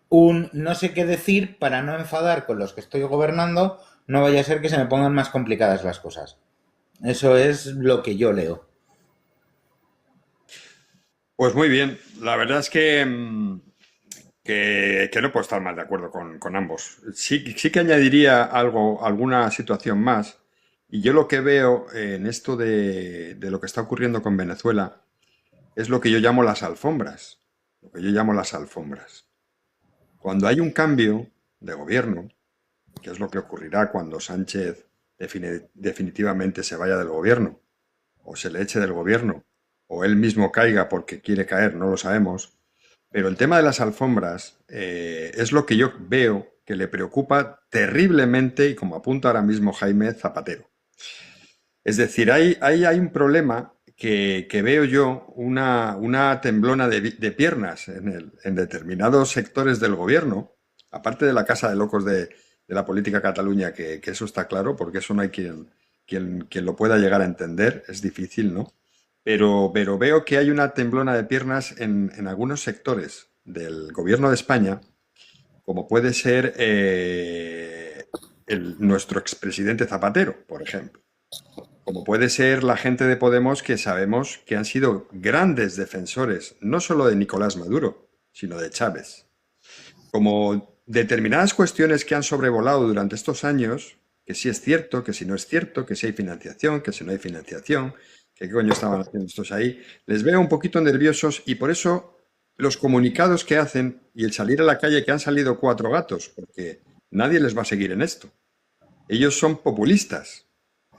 un no sé qué decir para no enfadar con los que estoy gobernando, no vaya a ser que se me pongan más complicadas las cosas. Eso es lo que yo leo. Pues muy bien, la verdad es que no puedo estar más de acuerdo con ambos. Sí que añadiría algo, alguna situación más, y yo lo que veo en esto de lo que está ocurriendo con Venezuela es lo que yo llamo las alfombras, lo que yo llamo las alfombras. Cuando hay un cambio de gobierno, que es lo que ocurrirá cuando Sánchez definitivamente se vaya del gobierno, o se le eche del gobierno, o él mismo caiga porque quiere caer, no lo sabemos. Pero el tema de las alfombras es lo que yo veo que le preocupa terriblemente y como apunta ahora mismo Jaime Zapatero. Es decir, hay un problema que veo yo, una temblona de piernas en determinados sectores del gobierno, aparte de la casa de locos de la política Cataluña, que eso está claro, porque eso no hay quien lo pueda llegar a entender, es difícil, ¿no? Pero veo que hay una temblona de piernas en algunos sectores del gobierno de España, como puede ser nuestro expresidente Zapatero, por ejemplo, como puede ser la gente de Podemos que sabemos que han sido grandes defensores, no solo de Nicolás Maduro, sino de Chávez. Como determinadas cuestiones que han sobrevolado durante estos años, que sí es cierto, que si no es cierto, que si hay financiación, que si no hay financiación, que qué coño estaban haciendo estos ahí, les veo un poquito nerviosos y por eso los comunicados que hacen y el salir a la calle, que han salido cuatro gatos, porque nadie les va a seguir en esto. Ellos son populistas.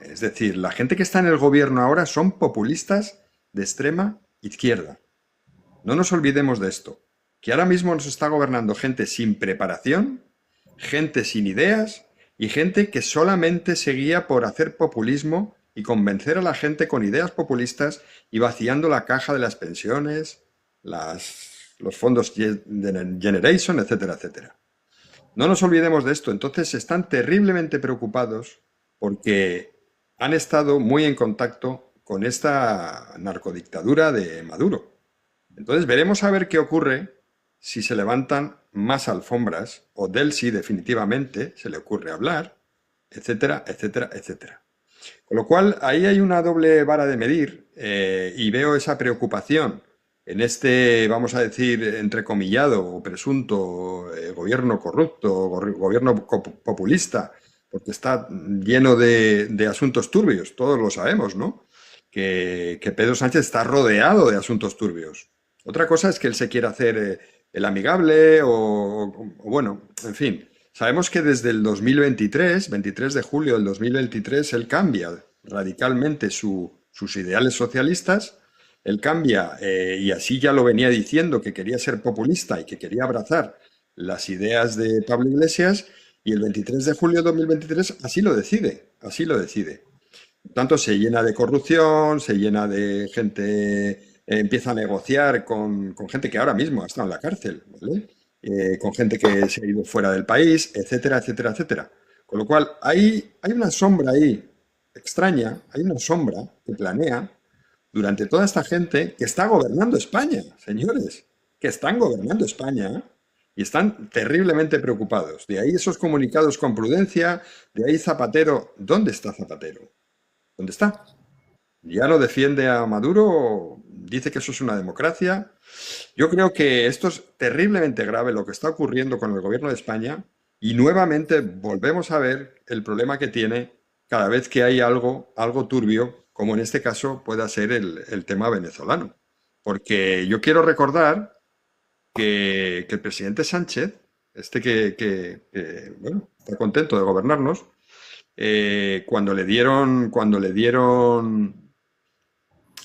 Es decir, la gente que está en el gobierno ahora son populistas de extrema izquierda. No nos olvidemos de esto, que ahora mismo nos está gobernando gente sin preparación, gente sin ideas y gente que solamente se guía por hacer populismo y convencer a la gente con ideas populistas y vaciando la caja de las pensiones, los fondos Generation, etcétera, etcétera. No nos olvidemos de esto. Entonces están terriblemente preocupados porque han estado muy en contacto con esta narcodictadura de Maduro. Entonces veremos a ver qué ocurre si se levantan más alfombras o del sí definitivamente se le ocurre hablar, etcétera, etcétera, etcétera. Con lo cual ahí hay una doble vara de medir y veo esa preocupación en este, vamos a decir, entrecomillado o presunto gobierno corrupto, gobierno populista, porque está lleno de asuntos turbios, todos lo sabemos, ¿no? Que Pedro Sánchez está rodeado de asuntos turbios. Otra cosa es que él se quiera hacer el amigable bueno, en fin. Sabemos que desde el 2023, 23 de julio del 2023, él cambia radicalmente sus ideales socialistas, él cambia, y así ya lo venía diciendo, que quería ser populista y que quería abrazar las ideas de Pablo Iglesias, y el 23 de julio de 2023 así lo decide, así lo decide. Por tanto, se llena de corrupción, se llena de gente, empieza a negociar con gente que ahora mismo ha estado en la cárcel, ¿vale? Con gente que se ha ido fuera del país, etcétera, etcétera, etcétera. Con lo cual, hay una sombra ahí extraña, hay una sombra que planea durante toda esta gente que está gobernando España, señores, que están gobernando España y están terriblemente preocupados. De ahí esos comunicados con prudencia, de ahí Zapatero. ¿Dónde está Zapatero? ¿Dónde está? Ya no defiende a Maduro, dice que eso es una democracia. Yo creo que esto es terriblemente grave lo que está ocurriendo con el gobierno de España y nuevamente volvemos a ver el problema que tiene cada vez que hay algo turbio, como en este caso pueda ser el tema venezolano. Porque yo quiero recordar que el presidente Sánchez, este bueno, está contento de gobernarnos, cuando le dieron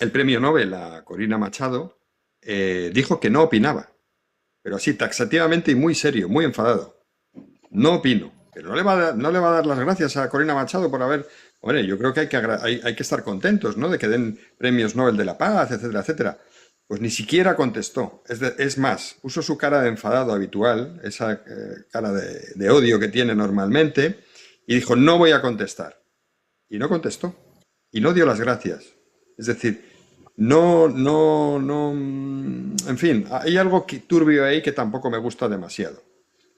el premio Nobel a Corina Machado, dijo que no opinaba, pero así taxativamente y muy serio, muy enfadado. No opino. Pero no le va a dar las gracias a Corina Machado por haber... Hombre, yo creo que hay que estar contentos, ¿no? De que den premios Nobel de la Paz, etcétera, etcétera. Pues ni siquiera contestó. Es más, puso su cara de enfadado habitual, esa cara de odio que tiene normalmente, y dijo, no voy a contestar. Y no contestó. Y no dio las gracias. Es decir, no, en fin, hay algo turbio ahí que tampoco me gusta demasiado.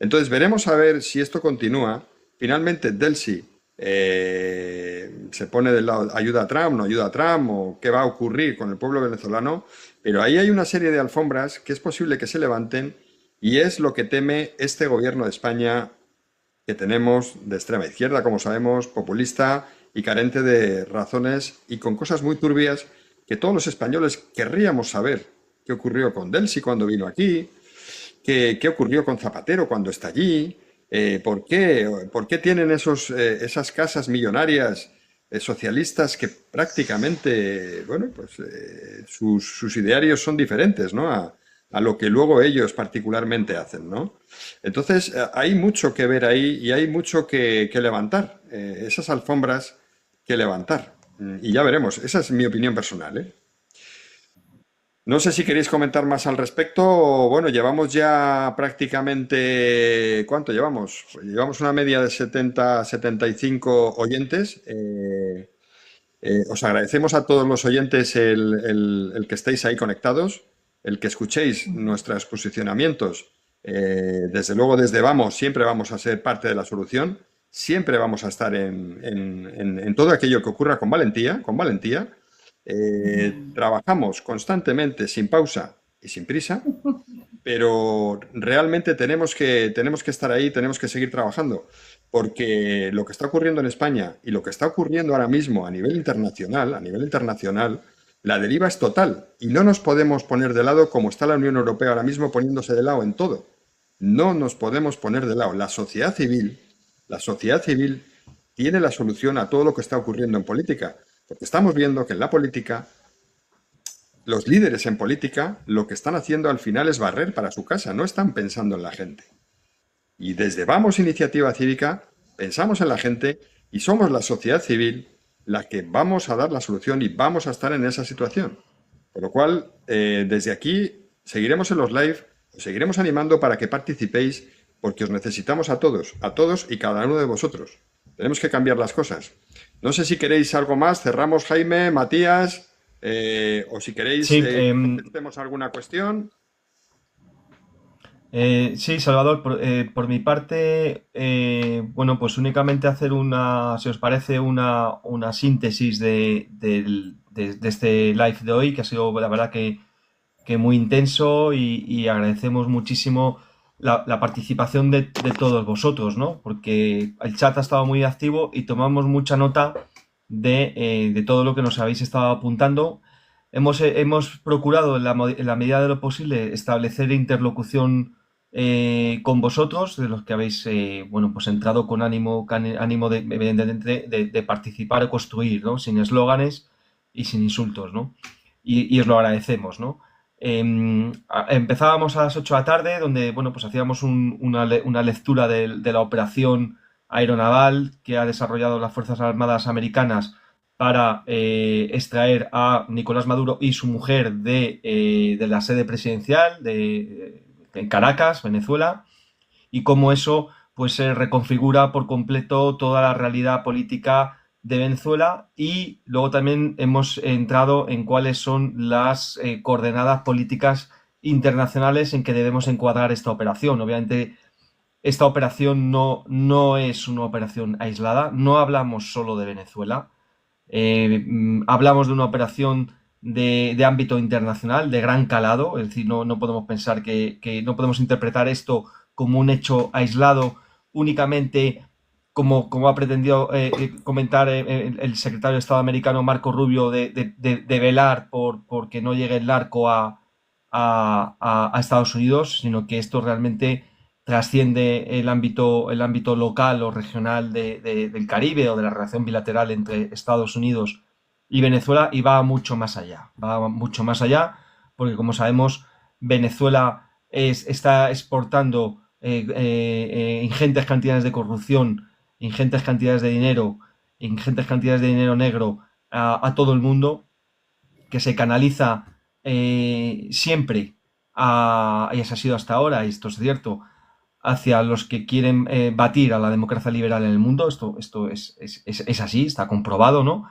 Entonces veremos a ver si esto continúa. Finalmente Delcy se pone del lado, ayuda a Trump, no ayuda a Trump, o qué va a ocurrir con el pueblo venezolano. Pero ahí hay una serie de alfombras que es posible que se levanten y es lo que teme este gobierno de España que tenemos de extrema izquierda, como sabemos, populista y carente de razones y con cosas muy turbias que todos los españoles querríamos saber qué ocurrió con Delcy cuando vino aquí, qué ocurrió con Zapatero cuando está allí, por qué tienen esas casas millonarias socialistas que prácticamente, bueno, pues sus idearios son diferentes, ¿no? A lo que luego ellos particularmente hacen, ¿no? Entonces, hay mucho que ver ahí y hay mucho que levantar, esas alfombras que levantar. Y ya veremos, esa es mi opinión personal, ¿eh? No sé si queréis comentar más al respecto. Bueno, llevamos ya prácticamente... ¿Cuánto llevamos? Pues llevamos una media de 70, 75 oyentes. Os agradecemos a todos los oyentes el que estéis ahí conectados, el que escuchéis nuestros posicionamientos. Desde luego, desde Vamos, siempre vamos a ser parte de la solución. Siempre vamos a estar en todo aquello que ocurra con valentía, con valentía. Trabajamos constantemente, sin pausa y sin prisa, pero realmente tenemos que estar ahí, tenemos que seguir trabajando, porque lo que está ocurriendo en España y lo que está ocurriendo ahora mismo a nivel internacional, la deriva es total y no nos podemos poner de lado como está la Unión Europea ahora mismo poniéndose de lado en todo. No nos podemos poner de lado. La sociedad civil tiene la solución a todo lo que está ocurriendo en política, porque estamos viendo que en la política los líderes en política lo que están haciendo al final es barrer para su casa, no están pensando en la gente. Y desde Vamos Iniciativa Cívica pensamos en la gente y somos la sociedad civil la que vamos a dar la solución y vamos a estar en esa situación. Por lo cual, desde aquí seguiremos en los live, os seguiremos animando para que participéis porque os necesitamos a todos y cada uno de vosotros. Tenemos que cambiar las cosas. No sé si queréis algo más, cerramos Jaime, Matías, o si queréis Sí, contestemos alguna cuestión. sí, Salvador, por mi parte, bueno, pues únicamente hacer si os parece, una síntesis de este live de hoy, que ha sido, la verdad, que muy intenso y agradecemos muchísimo la participación de todos vosotros, ¿no? Porque el chat ha estado muy activo y tomamos mucha nota de todo lo que nos habéis estado apuntando. Hemos procurado, en la medida de lo posible, establecer interlocución con vosotros, de los que habéis bueno, pues entrado con ánimo evidentemente, de participar o construir, ¿no? Sin eslóganes y sin insultos, ¿no? Y os lo agradecemos, ¿no? Empezábamos a las 8 de la tarde, donde bueno, pues hacíamos una lectura de la operación aeronaval que ha desarrollado las Fuerzas Armadas Americanas para extraer a Nicolás Maduro y su mujer de la sede presidencial en Caracas, Venezuela, y cómo eso pues se reconfigura por completo toda la realidad política de Venezuela, y luego también hemos entrado en cuáles son las coordenadas políticas internacionales en que debemos encuadrar esta operación. Obviamente esta operación no es una operación aislada, no hablamos solo de Venezuela, hablamos de una operación de ámbito internacional, de gran calado, es decir, no podemos pensar que no podemos interpretar esto como un hecho aislado únicamente como ha pretendido comentar el secretario de Estado americano Marco Rubio, de velar por que no llegue el narco a Estados Unidos, sino que esto realmente trasciende el ámbito local o regional del Caribe o de la relación bilateral entre Estados Unidos y Venezuela, y va mucho más allá, porque como sabemos Venezuela está exportando ingentes cantidades de corrupción, ingentes cantidades de dinero, ingentes cantidades de dinero negro a todo el mundo, que se canaliza siempre, y eso ha sido hasta ahora, y esto es cierto, hacia los que quieren batir a la democracia liberal en el mundo. Esto es así, está comprobado, ¿no?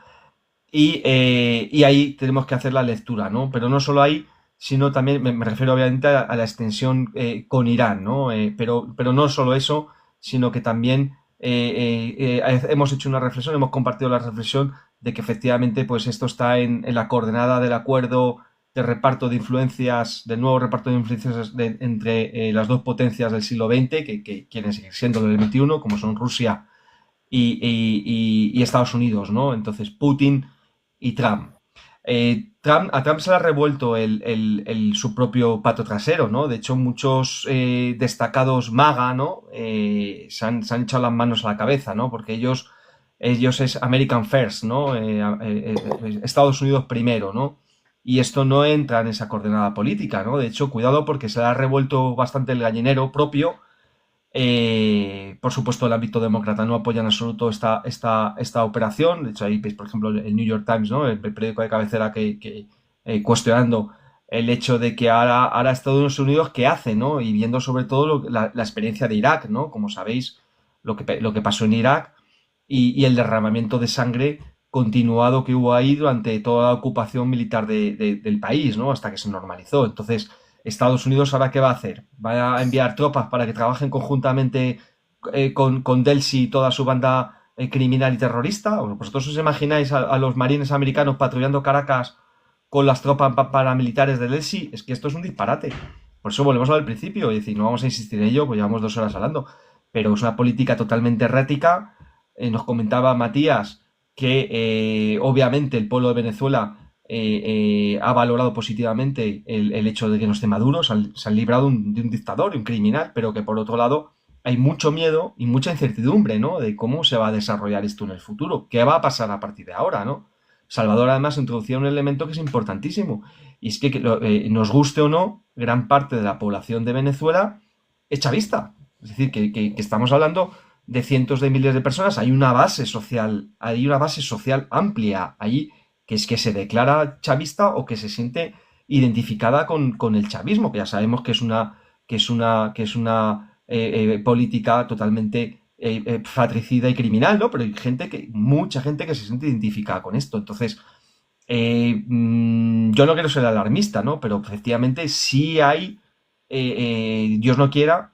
Y ahí tenemos que hacer la lectura, ¿no? Pero no solo ahí, sino también, me refiero obviamente a la extensión con Irán, ¿no? Pero no solo eso, sino que también hemos hecho una reflexión, hemos compartido la reflexión de que efectivamente pues esto está en la coordenada del acuerdo de reparto de influencias, del nuevo reparto de influencias entre las dos potencias del siglo XX, que quieren seguir siendo del XXI, como son Rusia y Estados Unidos, ¿no? Entonces, Putin y Trump. A Trump se le ha revuelto su propio pato trasero, ¿no? De hecho, muchos destacados MAGA, ¿no? Se han echado las manos a la cabeza, ¿no? Porque ellos es American First, ¿no? Estados Unidos primero, ¿no? Y esto no entra en esa coordenada política, ¿no? De hecho, cuidado porque se le ha revuelto bastante el gallinero propio. Por supuesto, el ámbito demócrata no apoya en absoluto esta operación. De hecho, ahí veis, por ejemplo, el New York Times, ¿no? El periódico de cabecera cuestionando el hecho de que ahora Estados Unidos, ¿qué hace, no? Y viendo sobre todo la experiencia de Irak, ¿no? Como sabéis, lo que pasó en Irak y el derramamiento de sangre continuado que hubo ahí durante toda la ocupación militar del país, ¿no? Hasta que se normalizó. Entonces, Estados Unidos, ¿ahora qué va a hacer? ¿Va a enviar tropas para que trabajen conjuntamente con Delsi y toda su banda criminal y terrorista? ¿Vosotros os imagináis a los marines americanos patrullando Caracas con las tropas paramilitares de Delsi? Es que esto es un disparate. Por eso volvemos al principio, es decir, no vamos a insistir en ello, pues llevamos 2 horas hablando, pero es una política totalmente errática. Nos comentaba Matías que obviamente el pueblo de Venezuela ha valorado positivamente el hecho de que no esté Maduro, se han librado de un dictador, de un criminal, pero que por otro lado hay mucho miedo y mucha incertidumbre, ¿no? De cómo se va a desarrollar esto en el futuro, qué va a pasar a partir de ahora, ¿no? Salvador además introducía un elemento que es importantísimo, y es que nos guste o no, gran parte de la población de Venezuela es chavista. Es decir, que estamos hablando de cientos de miles de personas, hay una base social amplia ahí que es que se declara chavista o que se siente identificada con el chavismo, que ya sabemos que es una política totalmente fratricida y criminal, ¿no? Pero hay mucha gente que se siente identificada con esto. Entonces, yo no quiero ser alarmista, ¿no? Pero efectivamente sí hay, Dios no quiera,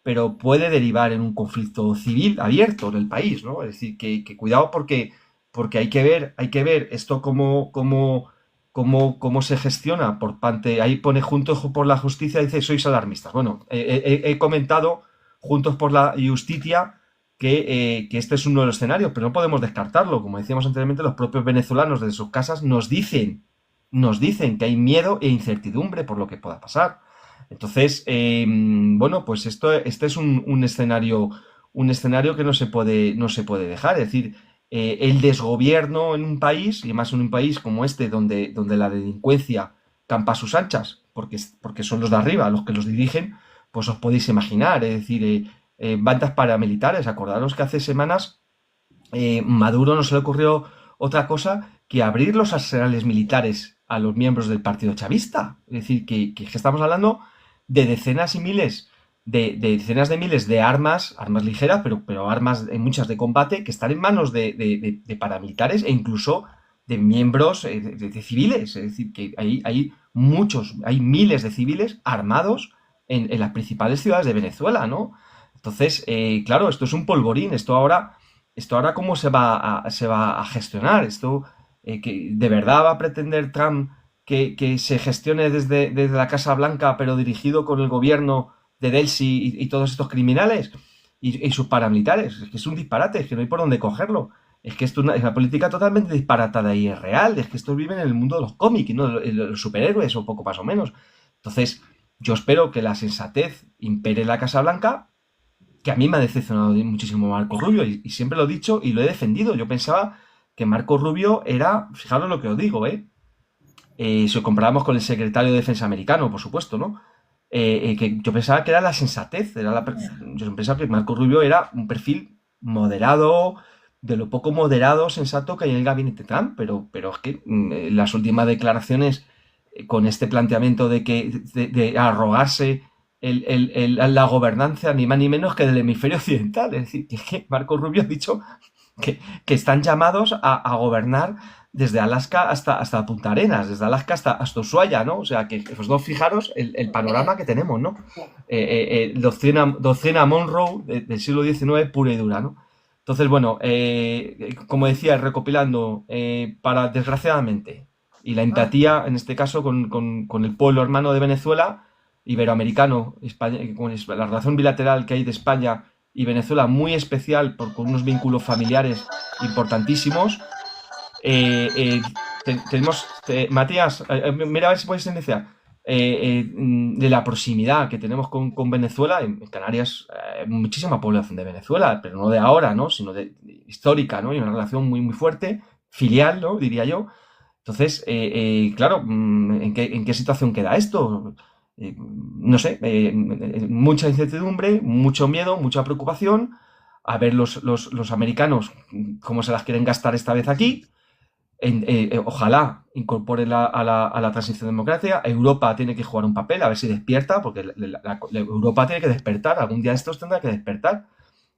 pero puede derivar en un conflicto civil abierto en el país, ¿no? Es decir, que cuidado porque hay que ver esto cómo se gestiona por parte. Ahí pone Juntos por la Justicia, dice, sois alarmistas. Bueno, he comentado Juntos por la Justicia que este es uno de los escenarios, pero no podemos descartarlo. Como decíamos anteriormente, los propios venezolanos desde sus casas nos dicen que hay miedo e incertidumbre por lo que pueda pasar. Entonces, bueno, pues este es un escenario que no se puede dejar. Es decir, el desgobierno en un país, y más en un país como este, donde la delincuencia campa a sus anchas, porque son los de arriba los que los dirigen, pues os podéis imaginar. Es decir, bandas paramilitares. Acordaros que hace semanas Maduro no se le ocurrió otra cosa que abrir los arsenales militares a los miembros del partido chavista. Es decir, que estamos hablando de decenas de miles de armas ligeras, pero armas muchas de combate que están en manos de paramilitares e incluso de miembros de civiles. Es decir, que hay miles de civiles armados en las principales ciudades de Venezuela, ¿no? Entonces, claro, esto es un polvorín. Esto ahora ¿cómo se va a gestionar? Esto, que ¿de verdad va a pretender Trump que se gestione desde la Casa Blanca, pero dirigido con el gobierno de Delsi y todos estos criminales y sus paramilitares? Es que es un disparate, es que no hay por dónde cogerlo. Es que esto es una política totalmente disparatada y es real. Es que estos viven en el mundo de los cómics, ¿no? De los superhéroes, o poco más o menos. Entonces, yo espero que la sensatez impere en la Casa Blanca, que a mí me ha decepcionado muchísimo Marco Rubio, y siempre lo he dicho y lo he defendido. Yo pensaba que Marco Rubio era, fijaros lo que os digo, si lo comparamos con el secretario de Defensa americano, por supuesto, ¿no? que yo pensaba que era la sensatez. Yo pensaba que Marco Rubio era un perfil moderado, de lo poco moderado, sensato que hay en el gabinete Trump, pero es que las últimas declaraciones con este planteamiento de arrogarse la gobernanza ni más ni menos que del hemisferio occidental. Es decir, que Marco Rubio ha dicho que están llamados a gobernar desde Alaska hasta Punta Arenas, desde Alaska hasta Ushuaia, ¿no? O sea, que vosotros fijaros el panorama que tenemos, ¿no? Doctrina Monroe del siglo XIX pura y dura, ¿no? Entonces, bueno, como decía, recopilando, desgraciadamente, y la empatía, en este caso, con el pueblo hermano de Venezuela, iberoamericano, con la relación bilateral que hay de España y Venezuela, muy especial, con unos vínculos familiares importantísimos. Tenemos, Matías, mira a ver si puedes iniciar. De la proximidad que tenemos con Venezuela, en Canarias, muchísima población de Venezuela, pero no de ahora, ¿no? Sino histórica, ¿no? Y una relación muy, muy fuerte, filial, ¿no? Diría yo. Entonces, claro, ¿en qué situación queda esto? No sé, mucha incertidumbre, mucho miedo, mucha preocupación. A ver los americanos cómo se las quieren gastar esta vez aquí. Ojalá incorporen a la transición democrática. Europa tiene que jugar un papel, a ver si despierta, porque Europa tiene que despertar. Algún día estos tendrá que despertar.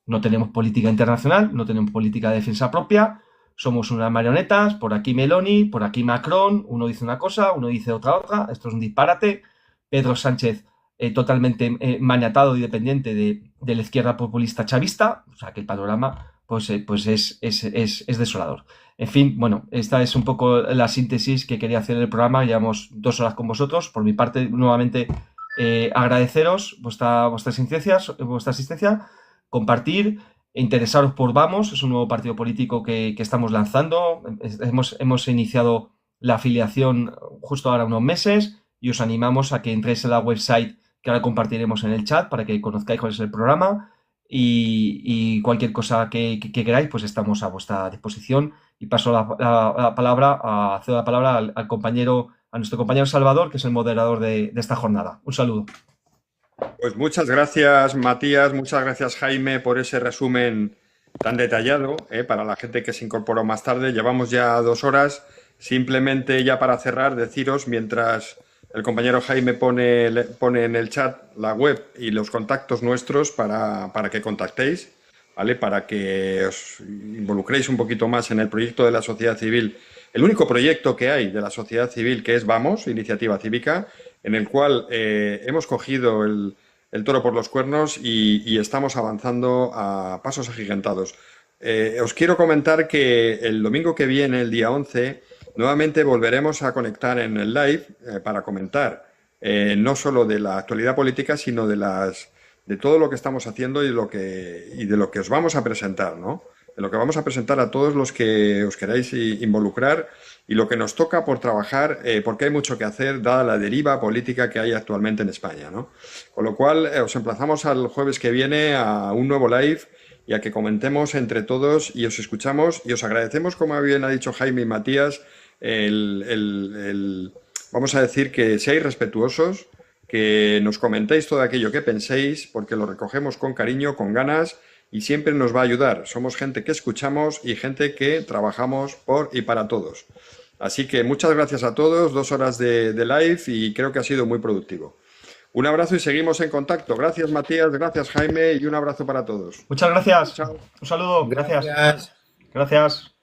No tenemos política internacional, no tenemos política de defensa propia. Somos unas marionetas, por aquí Meloni, por aquí Macron, uno dice una cosa, uno dice otra, esto es un disparate. Pedro Sánchez totalmente maniatado y dependiente de la izquierda populista chavista, o sea que el panorama pues es desolador. En fin, bueno, esta es un poco la síntesis que quería hacer del programa. Llevamos 2 horas con vosotros. Por mi parte, nuevamente agradeceros vuestra asistencia, compartir, interesaros por Vamos, es un nuevo partido político que estamos lanzando. Hemos iniciado la afiliación justo ahora unos meses y os animamos a que entréis en la website que ahora compartiremos en el chat para que conozcáis cuál es el programa y cualquier cosa que queráis, pues estamos a vuestra disposición. Y paso la palabra a nuestro compañero Salvador, que es el moderador de esta jornada. Un saludo. Pues muchas gracias, Matías, muchas gracias, Jaime, por ese resumen tan detallado, para la gente que se incorporó más tarde. Llevamos ya 2 horas. Simplemente ya para cerrar, deciros, mientras el compañero Jaime pone en el chat la web y los contactos nuestros para que contactéis, ¿vale? Para que os involucréis un poquito más en el proyecto de la sociedad civil. El único proyecto que hay de la sociedad civil, que es Vamos, Iniciativa Cívica, en el cual hemos cogido el toro por los cuernos y estamos avanzando a pasos agigantados. Os quiero comentar que el domingo que viene, el día 11, nuevamente volveremos a conectar en el live para comentar no solo de la actualidad política, sino de todo lo que estamos haciendo y de lo que os vamos a presentar, ¿no? De lo que vamos a presentar a todos los que os queráis involucrar y lo que nos toca por trabajar, porque hay mucho que hacer, dada la deriva política que hay actualmente en España, ¿no? Con lo cual, os emplazamos al jueves que viene a un nuevo live y a que comentemos entre todos y os escuchamos y os agradecemos, como bien ha dicho Jaime y Matías, vamos a decir que seáis respetuosos, que nos comentéis todo aquello que penséis, porque lo recogemos con cariño, con ganas y siempre nos va a ayudar. Somos gente que escuchamos y gente que trabajamos por y para todos. Así que muchas gracias a todos, 2 horas de live y creo que ha sido muy productivo. Un abrazo y seguimos en contacto. Gracias, Matías, gracias, Jaime, y un abrazo para todos. Muchas gracias. Chao. Un saludo. Gracias. Gracias. Gracias.